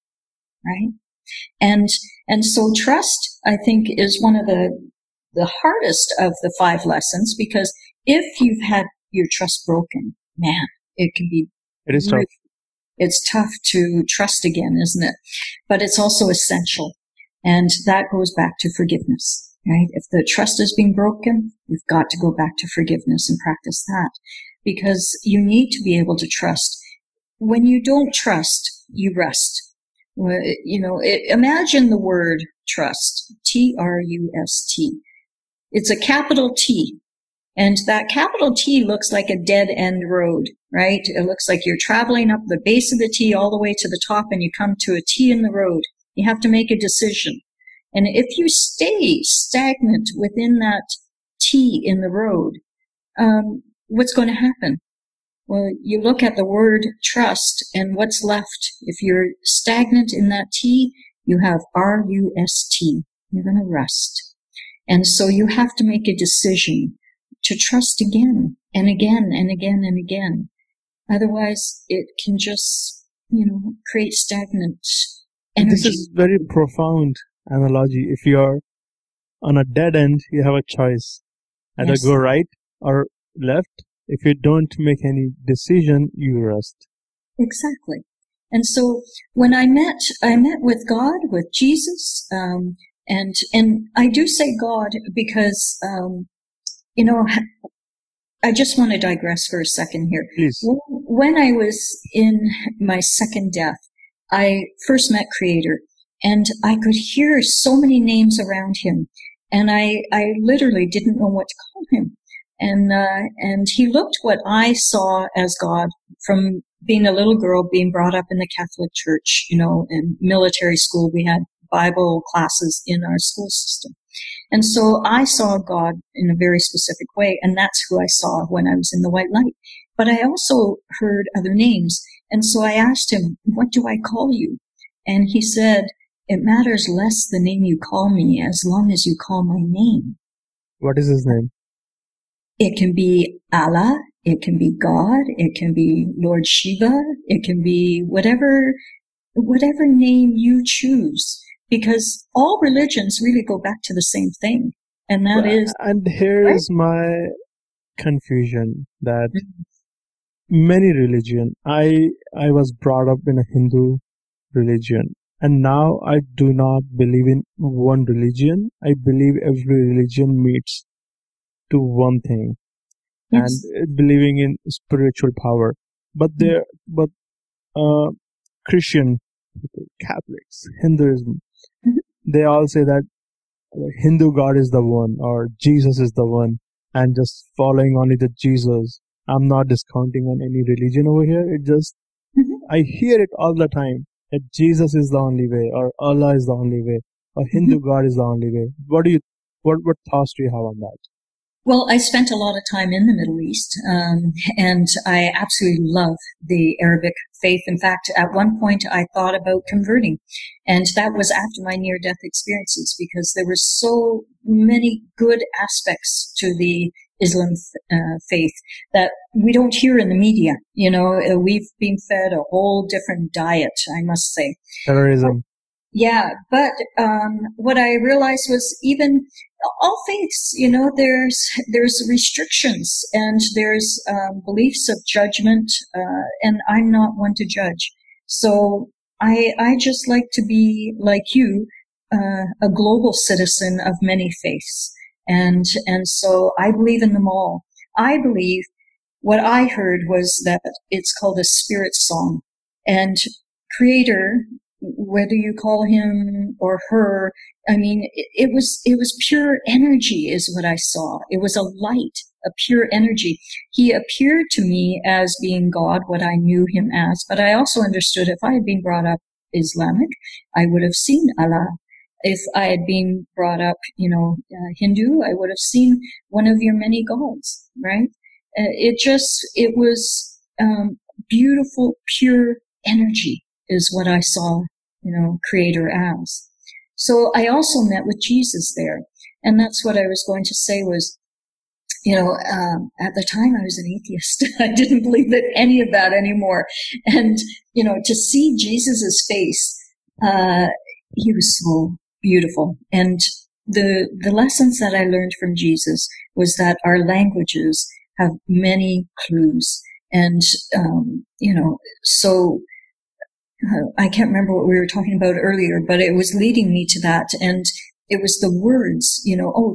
right? And so trust, I think, is one of the hardest of the 5 lessons, because if you've had your trust broken, man, it can be. It is tough. It's tough to trust again, isn't it? But it's also essential. And that goes back to forgiveness, right? If the trust is being broken, you've got to go back to forgiveness and practice that, because you need to be able to trust. When you don't trust, you rest. Imagine the word trust, T-R-U-S-T. It's a capital T. And that capital T looks like a dead end road, right? It looks like you're traveling up the base of the T all the way to the top, and you come to a T in the road. You have to make a decision. And if you stay stagnant within that T in the road, what's going to happen? Well, you look at the word trust, and what's left? If you're stagnant in that T, you have R-U-S-T. You're going to rest. And so you have to make a decision to trust again and again and again and again. Otherwise, it can just, create stagnant energy. This is very profound analogy. If you are on a dead end, you have a choice. Either go right or left. If you don't make any decision, you rest. Exactly. And so when I met with God, with Jesus, and I do say God because, I just want to digress for a second here. Please. When I was in my second death, I first met Creator, and I could hear so many names around him, and I literally didn't know what to call him. And he looked what I saw as God from being a little girl, being brought up in the Catholic Church, in military school. We had Bible classes in our school system. And so I saw God in a very specific way, and that's who I saw when I was in the white light. But I also heard other names. And so I asked him, what do I call you? And he said, it matters less the name you call me as long as you call my name. What is his name? It can be Allah, it can be God, it can be Lord Shiva, it can be whatever name you choose, because all religions really go back to the same thing, and that is. And here is my confusion that many religion. I was brought up in a Hindu religion, and now I do not believe in one religion. I believe every religion meets to one thing, and believing in spiritual power. But Christian, Catholics, Hinduism, they all say that Hindu God is the one, or Jesus is the one, and just following only the Jesus. I'm not discounting on any religion over here. It just, I hear it all the time, that Jesus is the only way, or Allah is the only way, or Hindu God is the only way. What thoughts do you have on that? Well, I spent a lot of time in the Middle East, and I absolutely love the Arabic faith. In fact, at one point I thought about converting, and that was after my near-death experiences because there were so many good aspects to the Islam faith that we don't hear in the media. You know, we've been fed a whole different diet, I must say. Terrorism. Yeah, but what I realized was even all faiths, you know, there's restrictions and there's beliefs of judgment, and I'm not one to judge. So I just like to be like you, a global citizen of many faiths, and so I believe in them all. I believe what I heard was that it's called a spirit song, and Creator, whether you call him or her, I mean, it was pure energy is what I saw. It was a light, a pure energy. He appeared to me as being God, what I knew him as, but I also understood if I had been brought up Islamic, I would have seen Allah. If I had been brought up, Hindu, I would have seen one of your many gods, right? It was beautiful, pure energy is what I saw, Creator as. So I also met with Jesus there. And that's what I was going to say was, at the time I was an atheist. I didn't believe in any of that anymore. And, to see Jesus's face, he was so beautiful. And the lessons that I learned from Jesus was that our languages have many clues. And, so I can't remember what we were talking about earlier, but it was leading me to that. And it was the words,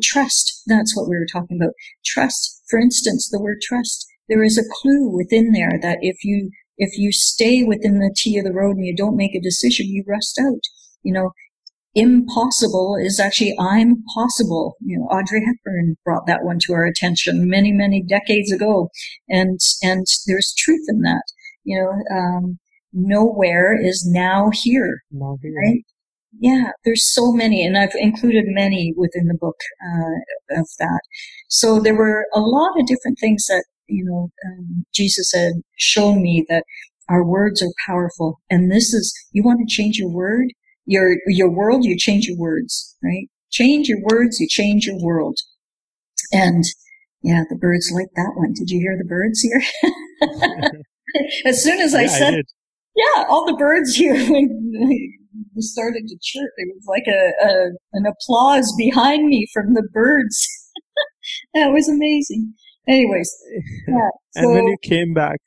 trust. That's what we were talking about. Trust. For instance, the word trust. There is a clue within there that if you stay within the T of the road and you don't make a decision, you rust out. Impossible is actually I'm possible. Audrey Hepburn brought that one to our attention many, many decades ago. And there's truth in that. Nowhere is now here. Now here. Right? Yeah, there's so many, and I've included many within the book of that. So there were a lot of different things that, Jesus had shown me that our words are powerful. And this is, you want to change your word, your world, you change your words, right? Change your words, you change your world. And yeah, the birds like that one. Did you hear the birds here? As soon as I said, yeah, all the birds here started to chirp. It was like an applause behind me from the birds. That was amazing. Anyways, yeah. And when you came back,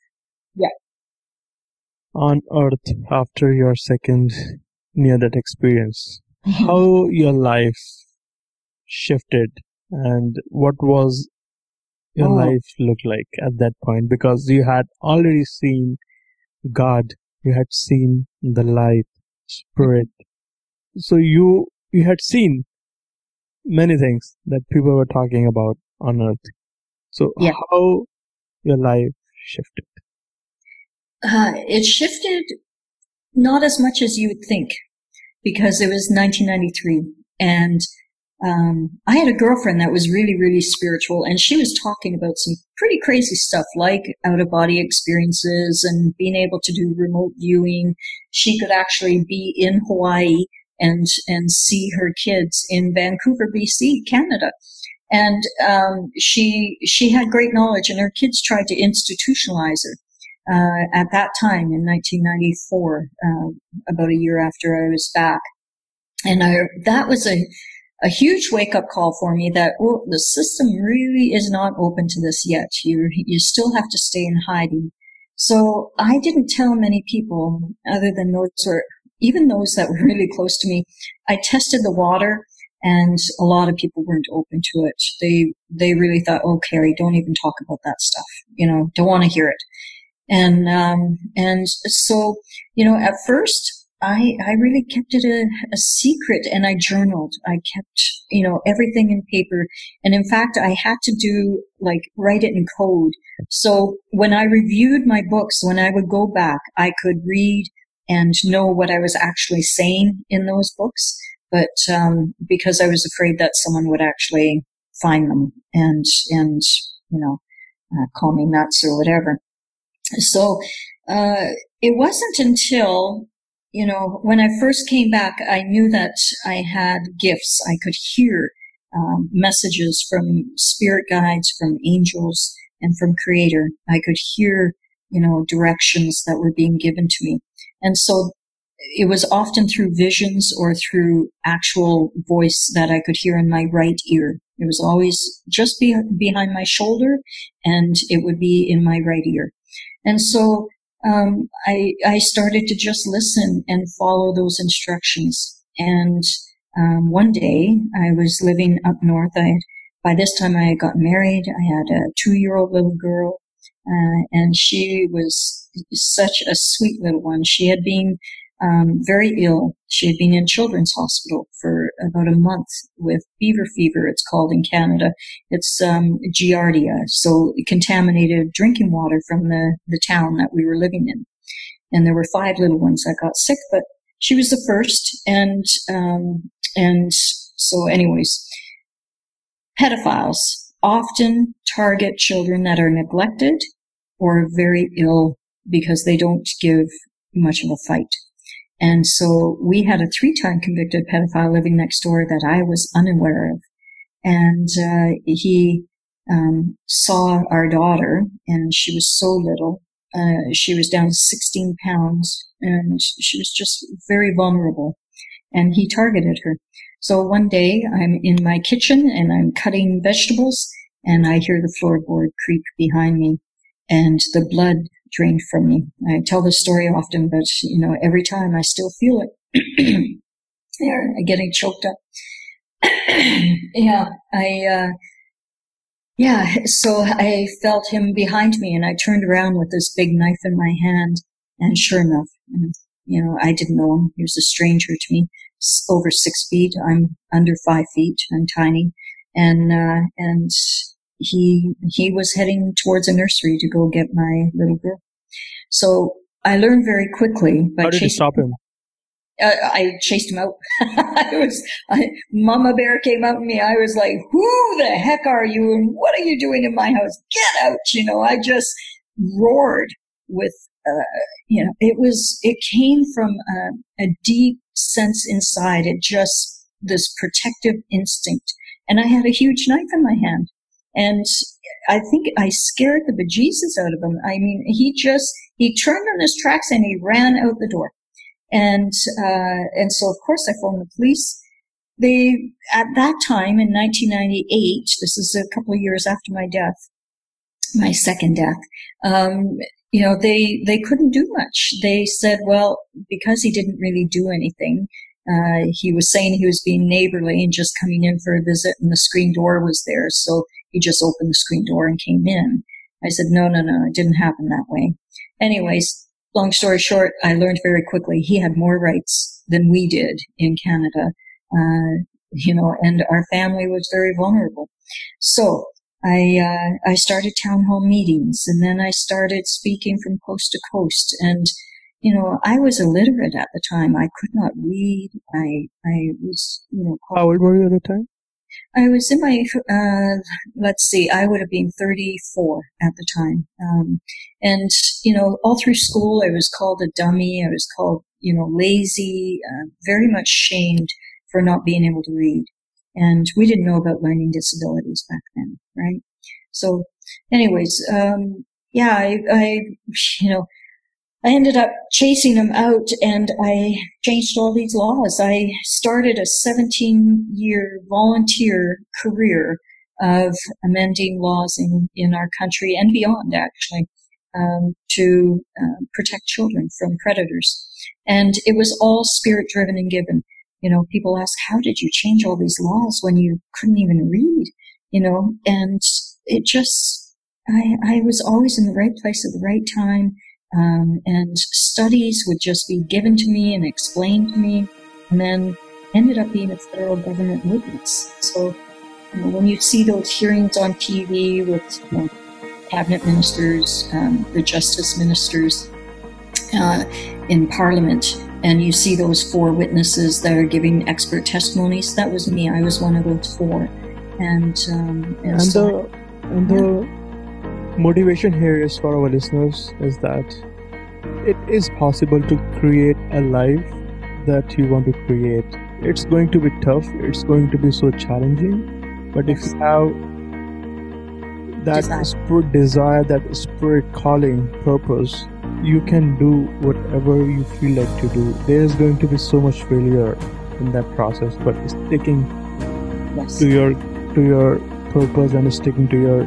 yeah, on Earth after your second near-death experience, how your life shifted and what was your life look like at that point? Because you had already seen God, you had seen the light, spirit. So you had seen many things that people were talking about on Earth. So how your life shifted? It shifted not as much as you would think, because it was 1993, and I had a girlfriend that was really, really spiritual, and she was talking about some pretty crazy stuff like out-of-body experiences and being able to do remote viewing. She could actually be in Hawaii and see her kids in Vancouver, BC, Canada. And she had great knowledge, and her kids tried to institutionalize her at that time in 1994, about a year after I was back. And that was a huge wake-up call for me that the system really is not open to this yet. You still have to stay in hiding. So I didn't tell many people, other than even those that were really close to me. I tested the water, and a lot of people weren't open to it. They really thought, oh, Carrie, don't even talk about that stuff. Don't want to hear it. And so, at first, I really kept it a secret, and I journaled. I kept, everything in paper. And in fact, I had to write it in code. So when I reviewed my books, when I would go back, I could read and know what I was actually saying in those books. But, because I was afraid that someone would actually find them and call me nuts or whatever. So it wasn't until, when I first came back, I knew that I had gifts. I could hear messages from spirit guides, from angels, and from Creator. I could hear, directions that were being given to me. And so it was often through visions or through actual voice that I could hear in my right ear. It was always just behind my shoulder, and it would be in my right ear. And so I started to just listen and follow those instructions. And one day I was living up north. By this time I had gotten married. I had a 2-year-old little girl, and she was such a sweet little one. She had been very ill. She had been in children's hospital for about a month with beaver fever, it's called in Canada. It's giardia, so contaminated drinking water from the town that we were living in. And there were 5 little ones that got sick, but she was the first. And so anyways, pedophiles often target children that are neglected or very ill because they don't give much of a fight. And so we had a 3-time convicted pedophile living next door that I was unaware of. And he saw our daughter, and she was so little. She was down to 16 pounds, and she was just very vulnerable. And he targeted her. So one day I'm in my kitchen and I'm cutting vegetables, and I hear the floorboard creak behind me, and the blood drained from me. I tell this story often, but every time I still feel it. I'm getting choked up. So I felt him behind me, and I turned around with this big knife in my hand, and sure enough, I didn't know him. He was a stranger to me, over 6 feet. I'm under 5 feet. I'm tiny. And he was heading towards a nursery to go get my little girl. So I learned very quickly by How did you stop him? I chased him out. Mama Bear came out at me. I was like, who the heck are you? And what are you doing in my house? Get out. I just roared with, it came from a deep sense inside. This protective instinct. And I had a huge knife in my hand. And I think I scared the bejesus out of him. I mean, he turned on his tracks and he ran out the door. And so of course I phoned the police. At that time in 1998, this is a couple of years after my death, my second death, they couldn't do much. They said, well, because he didn't really do anything, he was saying he was being neighborly and just coming in for a visit, and the screen door was there. So he just opened the screen door and came in. I said, no, it didn't happen that way. Anyways, long story short, I learned very quickly he had more rights than we did in Canada, and our family was very vulnerable. So I started town hall meetings, and then I started speaking from coast to coast. And, I was illiterate at the time. I could not read. I was, How old were you at the time? I was in my, I would have been 34 at the time. And, all through school, I was called a dummy. I was called, lazy, very much shamed for not being able to read. And we didn't know about learning disabilities back then, right? So anyways, I ended up chasing him out, and I changed all these laws. I started a 17-year volunteer career of amending laws in our country and beyond, actually, to protect children from predators. And it was all spirit-driven and given. People ask, how did you change all these laws when you couldn't even read? And it just, I was always in the right place at the right time. And studies would just be given to me and explained to me, and then ended up being a federal government witness. So, when you see those hearings on TV with cabinet ministers, the justice ministers in Parliament, and you see those 4 witnesses that are giving expert testimonies, that was me. I was one of those 4. And the motivation here is for our listeners is that it is possible to create a life that you want to create. It's going to be tough. It's going to be so challenging. But if you have that spirit desire, that spirit calling, purpose, you can do whatever you feel like to do. There is going to be so much failure in that process, but sticking to your purpose and sticking to your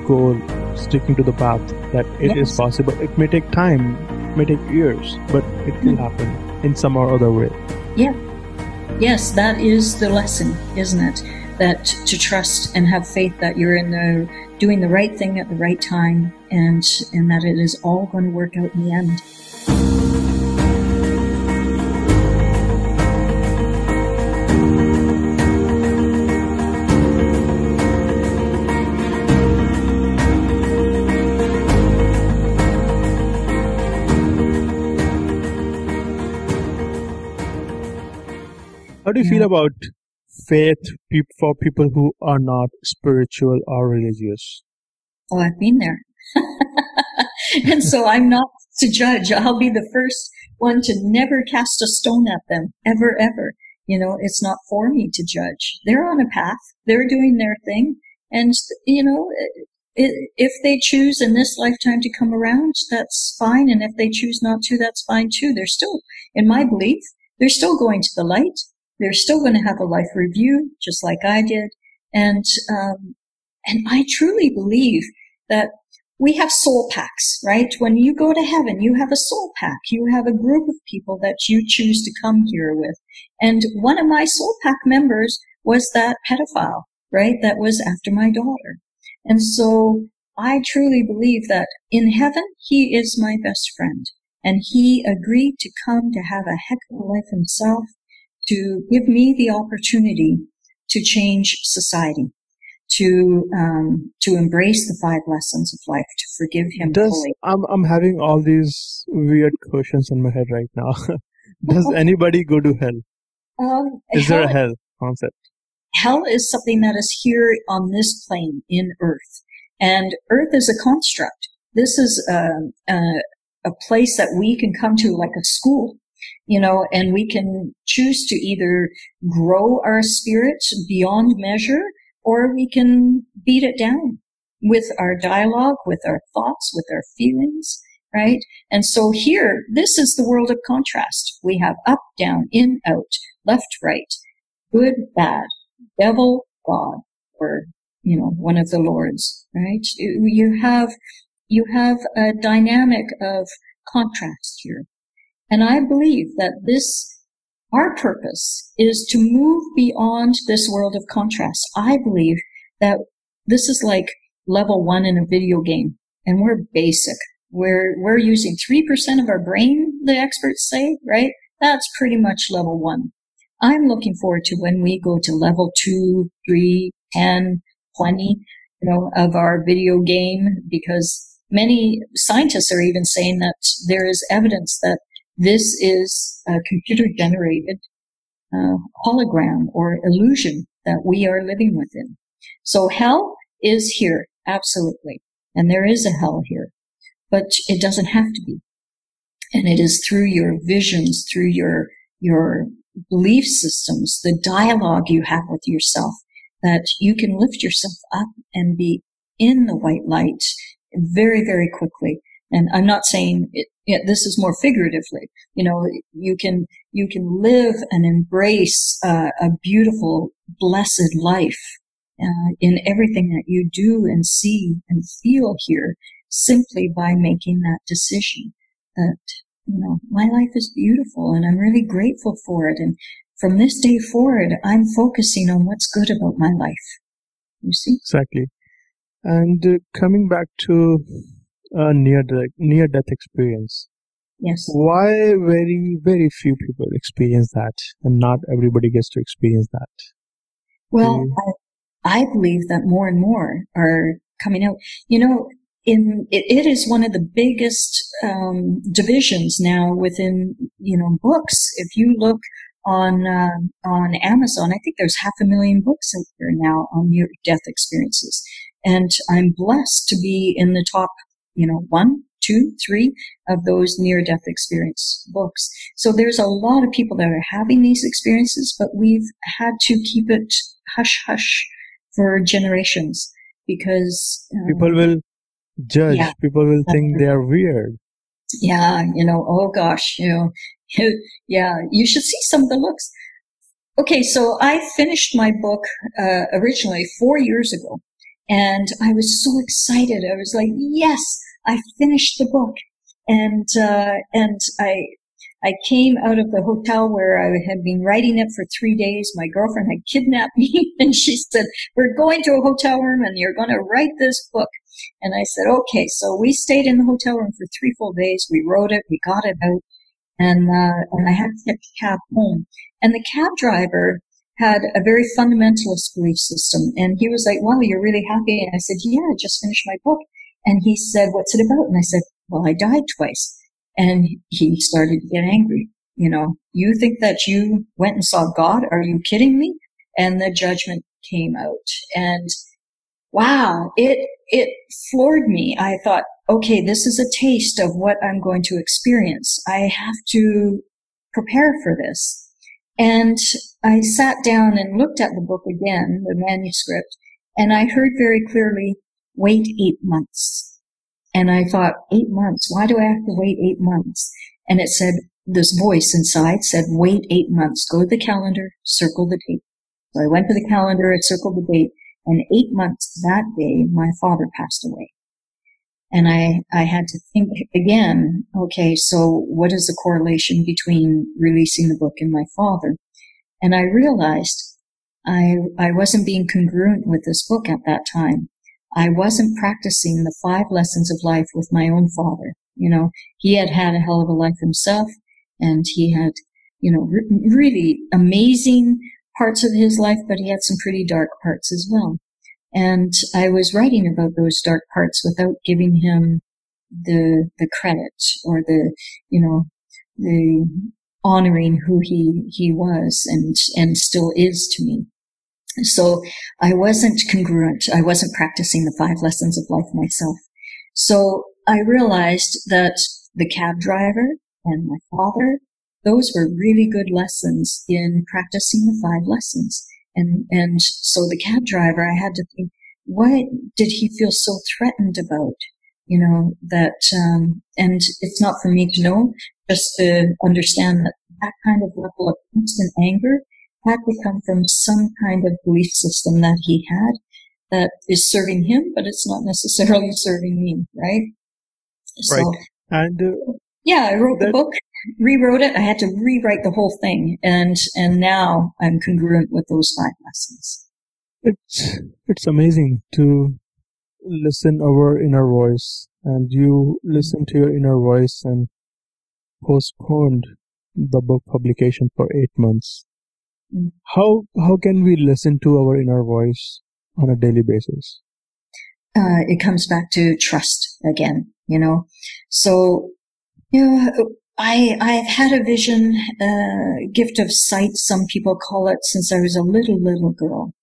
goal, sticking to the path, that it is possible. It may take time, it may take years, but it will happen in some or other way. Yeah. Yes, that is the lesson, isn't it? That to trust and have faith that you're doing the right thing at the right time, and that it is all going to work out in the end. How do you feel about faith for people who are not spiritual or religious? Oh, I've been there. And so I'm not to judge. I'll be the first one to never cast a stone at them, ever, ever. It's not for me to judge. They're on a path. They're doing their thing. And, if they choose in this lifetime to come around, that's fine. And if they choose not to, that's fine too. They're still, in my belief, they're still going to the light. They're still going to have a life review, just like I did. And I truly believe that we have soul packs, right? When you go to heaven, you have a soul pack. You have a group of people that you choose to come here with. And one of my soul pack members was that pedophile, right? That was after my daughter. And so I truly believe that in heaven, he is my best friend. And he agreed to come to have a heck of a life himself, to give me the opportunity to change society, to embrace the 5 lessons of life, to forgive him fully. I'm having all these weird questions in my head right now. Does anybody go to hell? Is there a hell concept? Hell is something that is here on this plane in Earth, and Earth is a construct. This is a place that we can come to, like a school. And we can choose to either grow our spirit beyond measure, or we can beat it down with our dialogue, with our thoughts, with our feelings, right? And so here, this is the world of contrast. We have up, down, in, out, left, right, good, bad, devil, God, or, one of the lords, right? You have a dynamic of contrast here. And I believe that our purpose is to move beyond this world of contrast. I believe that this is like level 1 in a video game, and we're basic. We're using 3% of our brain, the experts say, right? That's pretty much level 1. I'm looking forward to when we go to level 2, 3, 10, 20, of our video game, because many scientists are even saying that there is evidence that this is a computer-generated hologram or illusion that we are living within. So hell is here, absolutely. And there is a hell here. But it doesn't have to be. And it is through your visions, through your belief systems, the dialogue you have with yourself, that you can lift yourself up and be in the white light very, very quickly. And I'm not saying this is more figuratively. You can live and embrace a beautiful, blessed life in everything that you do and see and feel here, simply by making that decision that, my life is beautiful and I'm really grateful for it. And from this day forward, I'm focusing on what's good about my life. You see? Exactly. And coming back to near-death experience. Yes. Why very, very few people experience that, and not everybody gets to experience that? Well, I believe that more and more are coming out. It is one of the biggest divisions now within books. If you look on Amazon. I think there's 500,000 books out there now on near-death experiences, and I'm blessed to be in the top, 1, 2, 3 of those near-death experience books. So there's a lot of people that are having these experiences, but we've had to keep it hush hush for generations because people will judge. Yeah, people will think they are weird. Yeah, oh gosh, yeah, you should see some of the looks. Okay, so I finished my book originally 4 years ago, and I was so excited. I was like, yes, I finished the book. And I came out of the hotel where I had been writing it for 3 days. My girlfriend had kidnapped me, and she said, we're going to a hotel room and you're going to write this book. And I said, okay. So we stayed in the hotel room for 3 full days. We wrote it. We got it out. And I had to catch a cab home. And the cab driver had a very fundamentalist belief system. And he was like, wow, you're really happy. And I said, yeah, I just finished my book. And he said, what's it about? And I said, well, I died twice. And he started to get angry. You think that you went and saw God? Are you kidding me? And the judgment came out. And wow, it floored me. I thought, okay, this is a taste of what I'm going to experience. I have to prepare for this. And I sat down and looked at the book again, the manuscript, and I heard very clearly, wait 8 months. And I thought, 8 months? Why do I have to wait 8 months? And it said, this voice inside said, wait 8 months. Go to the calendar, circle the date. So I went to the calendar, I circled the date, and 8 months that day, my father passed away. And I had to think again, okay, so what is the correlation between releasing the book and my father? And I realized I wasn't being congruent with this book at that time. I wasn't practicing the 5 lessons of life with my own father. He had had a hell of a life himself, and he had, really amazing parts of his life, but he had some pretty dark parts as well. And I was writing about those dark parts without giving him the credit or the honoring who he was and still is to me. So I wasn't congruent. I wasn't practicing the 5 lessons of life myself. So I realized that the cab driver and my father, those were really good lessons in practicing the 5 lessons. And so the cab driver, I had to think, what did he feel so threatened about? And it's not for me to know, just to understand that kind of level of instant anger had to come from some kind of belief system that he had that is serving him, but it's not necessarily serving me, right? Right. So, and I wrote the book, rewrote it. I had to rewrite the whole thing, and now I'm congruent with those 5 lessons. It's amazing to listen our inner voice, and you listen to your inner voice and postponed the book publication for 8 months. Mm-hmm. How can we listen to our inner voice on a daily basis? It comes back to trust again, So, I've had a vision, gift of sight, some people call it, since I was a little girl.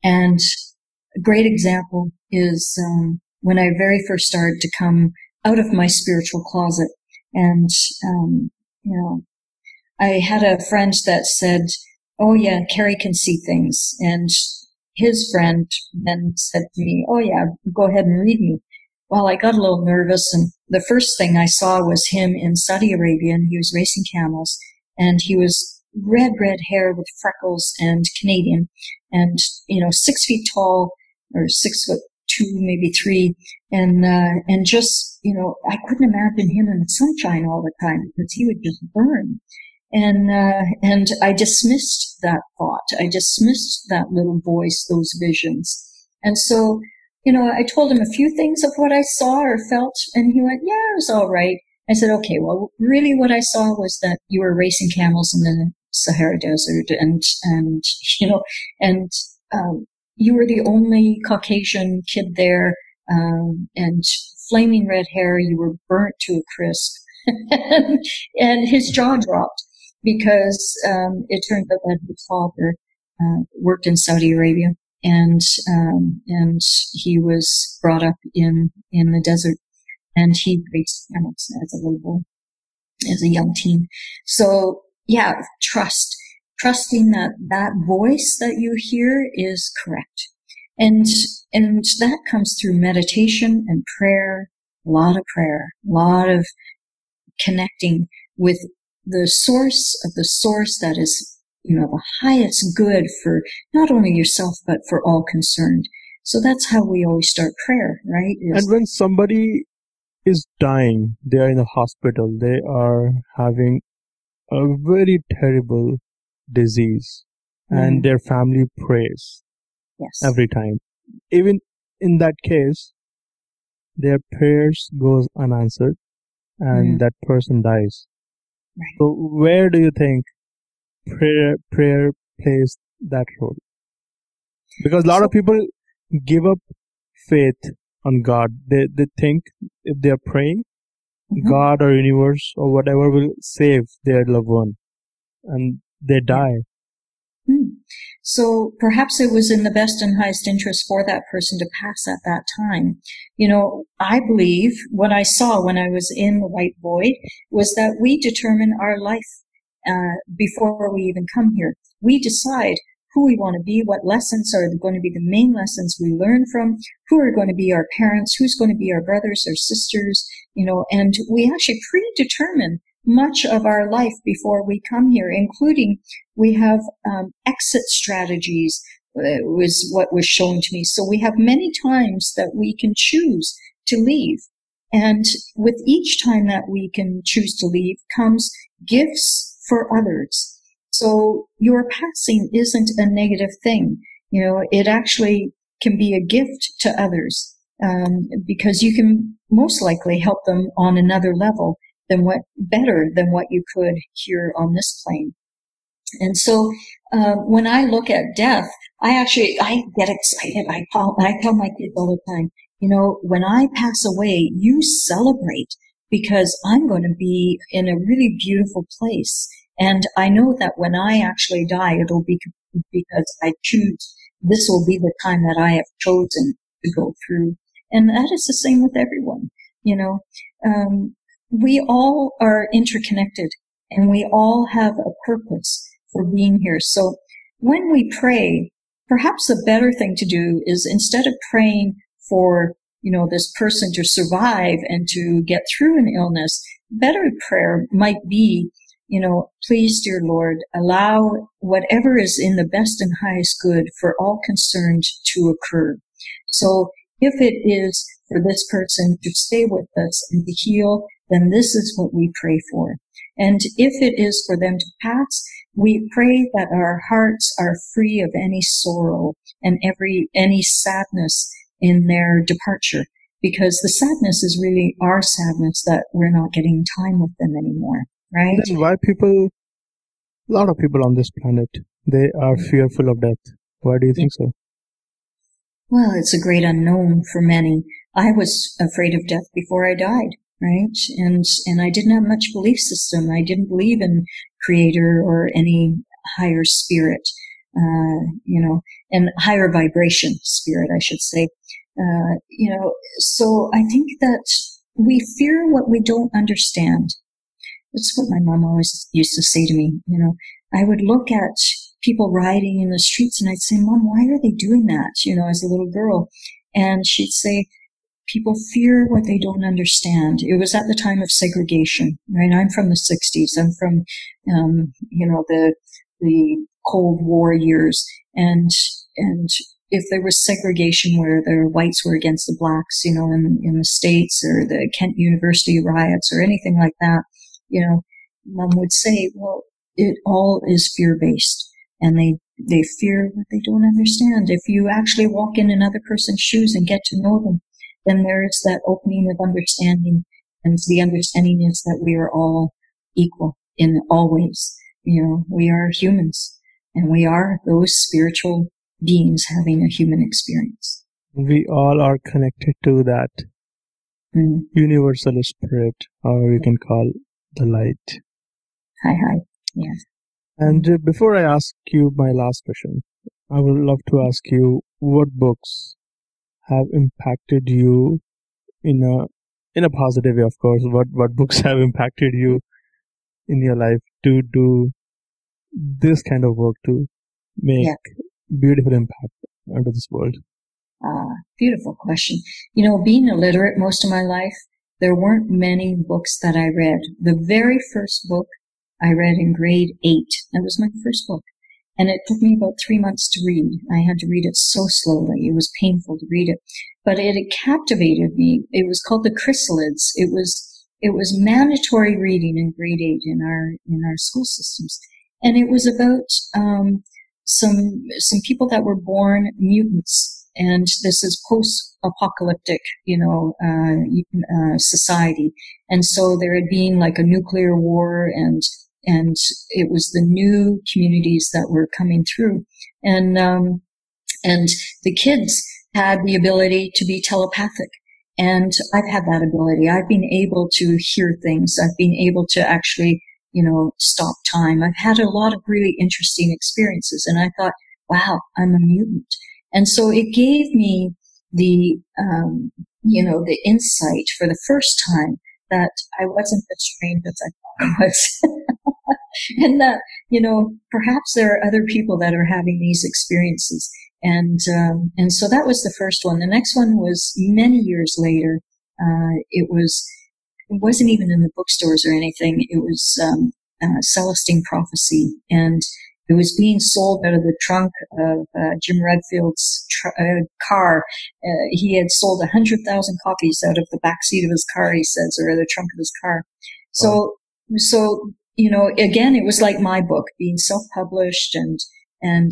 And a great example is when I very first started to come out of my spiritual closet. And, I had a friend that said, oh yeah, Carrie can see things. And his friend then said to me, oh yeah, go ahead and read me. Well, I got a little nervous, and the first thing I saw was him in Saudi Arabia, and he was racing camels, and he was red hair with freckles and Canadian, and 6 feet tall, or 6'2", maybe 3, and just I couldn't imagine him in the sunshine all the time because he would just burn. And I dismissed that thought. I dismissed that little voice, those visions. And so, I told him a few things of what I saw or felt, and he went, yeah, it was all right. I said, okay, well, really what I saw was that you were racing camels in the Sahara Desert, and you were the only Caucasian kid there, and flaming red hair, you were burnt to a crisp. And his jaw dropped. because it turned out that his father worked in Saudi Arabia, and he was brought up in the desert, and he raised camels as a little boy, as a young teen. So yeah, trusting that voice that you hear is correct, and that comes through meditation and prayer, a lot of connecting with the source that is, the highest good for not only yourself but for all concerned. So that's how we always start prayer, right? And when somebody is dying, they are in a hospital, they are having a very terrible disease, and their family prays every time. Even in that case, their prayers goes unanswered, and that person dies. Right. So where do you think prayer plays that role? Because a lot of people give up faith on God. They think if they are praying, God or universe or whatever will save their loved one, and they die. So perhaps it was in the best and highest interest for that person to pass at that time. I believe what I saw when I was in the white void was that we determine our life before we even come here. We decide who we want to be, what lessons are going to be the main lessons we learn from, who are going to be our parents, who's going to be our brothers or sisters, and we actually predetermine much of our life before we come here, including we have exit strategies, was what was shown to me. So we have many times that we can choose to leave. And with each time that we can choose to leave comes gifts for others. So your passing isn't a negative thing. It actually can be a gift to others, because you can most likely help them on another level better than what you could here on this plane. And so when I look at death, I get excited. I tell my kids all the time, when I pass away, you celebrate, because I'm going to be in a really beautiful place. And I know that when I actually die, it'll be because I choose, this will be the time that I have chosen to go through. And that is the same with everyone. We all are interconnected, and we all have a purpose for being here. So when we pray, perhaps the better thing to do is, instead of praying for, this person to survive and to get through an illness, better prayer might be, please, dear Lord, allow whatever is in the best and highest good for all concerned to occur. So if it is for this person to stay with us and to heal, then this is what we pray for. And if it is for them to pass, we pray that our hearts are free of any sorrow and any sadness in their departure, because the sadness is really our sadness that we're not getting time with them anymore, right? Then why a lot of people on this planet, they are fearful of death? Why do you think so? Well, it's a great unknown for many. I was afraid of death before I died, right? And I didn't have much belief system. I didn't believe in creator or any higher spirit, and higher vibration spirit, I should say. So I think that we fear what we don't understand. That's what my mom always used to say to me. I would look at people riding in the streets and I'd say, Mom, why are they doing that? As a little girl. And she'd say, people fear what they don't understand. It was at the time of segregation, right? I'm from the 60s. I'm from, the Cold War years. And if there was segregation where the whites were against the blacks, in the States, or the Kent University riots or anything like that, Mom would say, well, it all is fear-based, and they fear what they don't understand. If you actually walk in another person's shoes and get to know them, then there is that opening of understanding, and the understanding is that we are all equal in all ways. We are humans, and we are those spiritual beings having a human experience. We all are connected to that universal spirit, or we can call the light. Hi. Yeah. And before I ask you my last question, I would love to ask you what books have impacted you in a positive way, of course. What books have impacted you in your life to do this kind of work to make Yeah. beautiful impact onto this world? Beautiful question. You know, being illiterate most of my life, there weren't many books that I read. The very first book I read in grade 8, that was my first book. And it took me about 3 months to read. I had to read it so slowly. It was painful to read it, but it captivated me. It was called The Chrysalids. It was mandatory reading in grade 8 in our school systems. And it was about, some people that were born mutants. And this is post-apocalyptic, society. And so there had been like a nuclear war, and it was the new communities that were coming through. And the kids had the ability to be telepathic. And I've had that ability. I've been able to hear things. I've been able to actually, stop time. I've had a lot of really interesting experiences. And I thought, wow, I'm a mutant. And so it gave me the, the insight for the first time that I wasn't as strange as I thought I was. And that, perhaps there are other people that are having these experiences. And so that was the first one. The next one was many years later. It wasn't even in the bookstores or anything. It was, Celestine Prophecy. And it was being sold out of the trunk of Jim Redfield's car. He had sold 100,000 copies out of the back seat of his car, he says, or the trunk of his car. So, again, it was like my book being self-published, and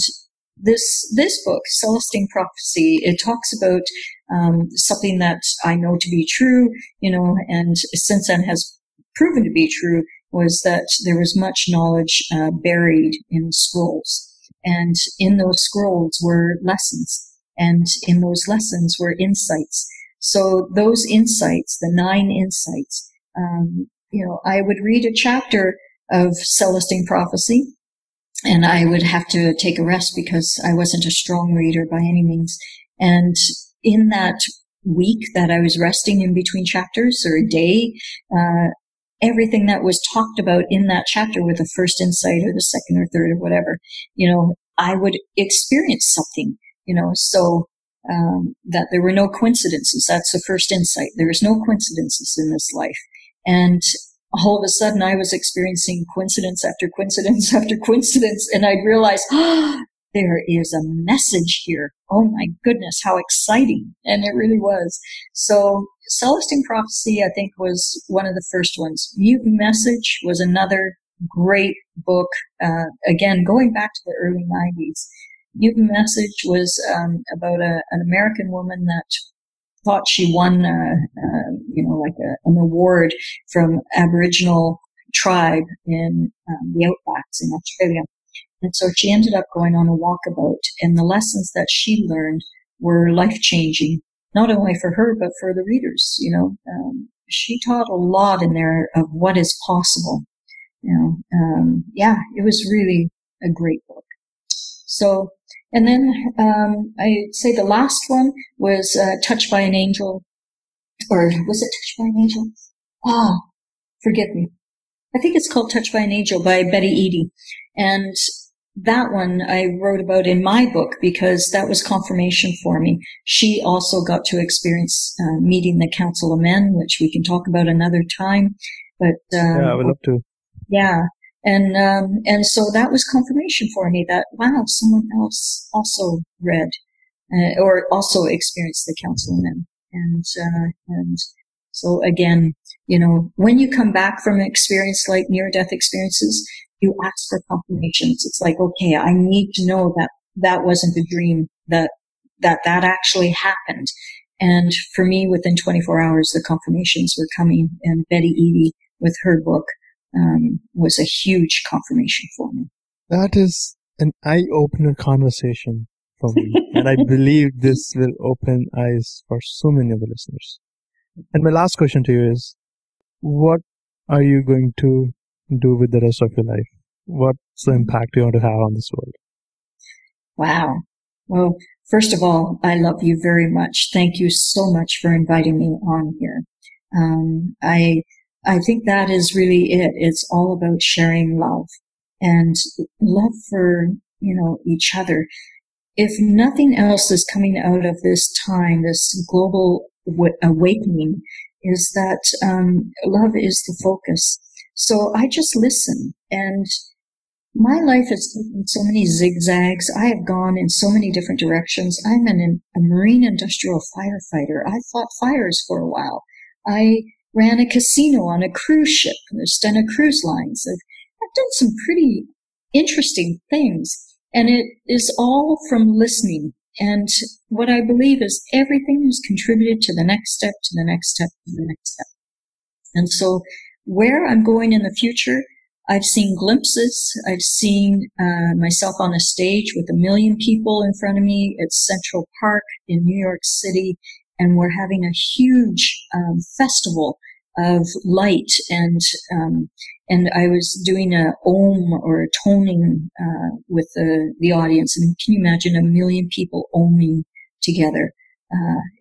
this book, Celestine Prophecy, it talks about something that I know to be true, and since then has proven to be true, was that there was much knowledge buried in scrolls. And in those scrolls were lessons. And in those lessons were insights. So those insights, the 9 insights, I would read a chapter of Celestine Prophecy, and I would have to take a rest because I wasn't a strong reader by any means. And in that week that I was resting in between chapters, or a day, everything that was talked about in that chapter with the first insight or the second or third or whatever, I would experience something, so that there were no coincidences. That's the first insight. There is no coincidences in this life. And all of a sudden I was experiencing coincidence after coincidence after coincidence, and I'd realize, there is a message here. Oh my goodness, how exciting. And it really was. So Celestine Prophecy, I think, was one of the first ones. Mutant Message was another great book. Again, going back to the early 90s. Mutant Message was about an American woman that thought she won, an award from Aboriginal tribe in the Outbacks in Australia. And so she ended up going on a walkabout, and the lessons that she learned were life-changing, not only for her, but for the readers. She taught a lot in there of what is possible. It was really a great book. So, and then I'd say the last one was Touched by an Angel, or was it Touched by an Angel? Oh, forgive me. I think it's called Touched by an Angel by Betty Eadie. And that one I wrote about in my book because that was confirmation for me. She also got to experience meeting the Council of Men, which we can talk about another time. But I would love to. Yeah. And so that was confirmation for me that, wow, someone else also read or also experienced the Council of Men. And so again, when you come back from an experience like near-death experiences, you ask for confirmations. It's like, okay, I need to know that that wasn't a dream, that actually happened. And for me, within 24 hours, the confirmations were coming. And Betty Eadie, with her book, was a huge confirmation for me. That is an eye-opener conversation for me. And I believe this will open eyes for so many of the listeners. And my last question to you is, what are you going to do with the rest of your life? what's the impact you want to have on this world? Wow. Well, first of all, I love you very much. Thank you so much for inviting me on here. I think that is really it. It's all about sharing love and love for, each other. If nothing else is coming out of this time, this global awakening, is that love is the focus. So I just listen, and my life has taken so many zigzags. I have gone in so many different directions. I'm a marine industrial firefighter. I fought fires for a while. I ran a casino on a cruise ship. There's Stena Cruise Lines. I've done some pretty interesting things, and it is all from listening. And what I believe is everything has contributed to the next step, to the next step, to the next step. And so where I'm going in the future, I've seen glimpses. I've seen myself on a stage with 1 million people in front of me at Central Park in New York City, and we're having a huge festival of light, and I was doing a om or a toning with the audience. And can you imagine 1 million people oming together?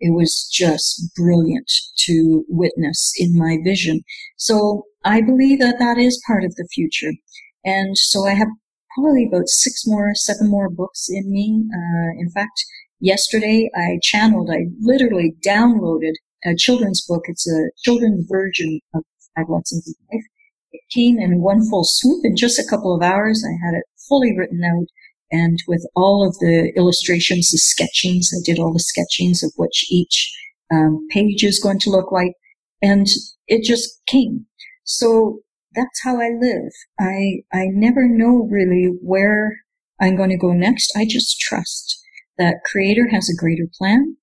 It was just brilliant to witness in my vision. So I believe that is part of the future. And so I have probably about 7 more books in me. In fact, yesterday I literally downloaded a children's book. It's a children's version of 5 Lessons in Life. It came in one full swoop in just a couple of hours. I had it fully written out, and with all of the illustrations, the sketchings. I did all the sketchings of what each page is going to look like, and it just came. So that's how I live. I never know really where I'm going to go next. I just trust that Creator has a greater plan,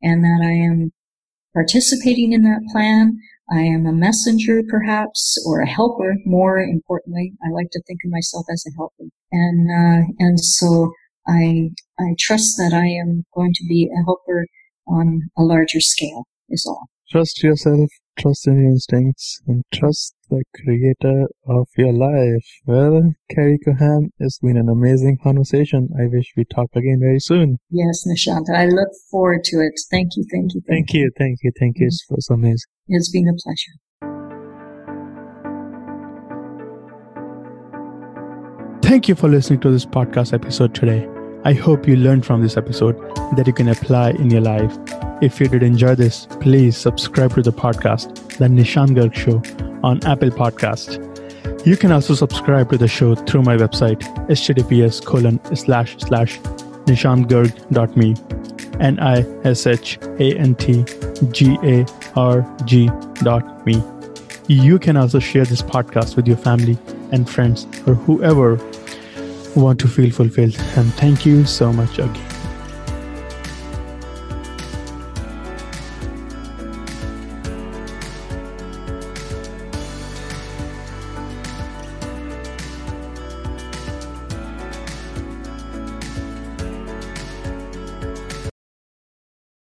and that I am participating in that plan. I am a messenger, perhaps, or a helper. More importantly, I like to think of myself as a helper, and so I trust that I am going to be a helper on a larger scale. Is all. Trust yourself, trust in your instincts, and trust the creator of your life. Well, Carrie Kohan, it's been an amazing conversation. I wish we talk again very soon. Yes, Nishant, I look forward to it. Thank you. Thank you. It was amazing. It's been a pleasure. Thank you for listening to this podcast episode today. I hope you learned from this episode that you can apply in your life. If you did enjoy this, please subscribe to the podcast, The Nishant Garg Show, on Apple Podcast. You can also subscribe to the show through my website, https://nishantgarg.me, NISHANTGARG.me. You can also share this podcast with your family and friends, or whoever want to feel fulfilled. And thank you so much again.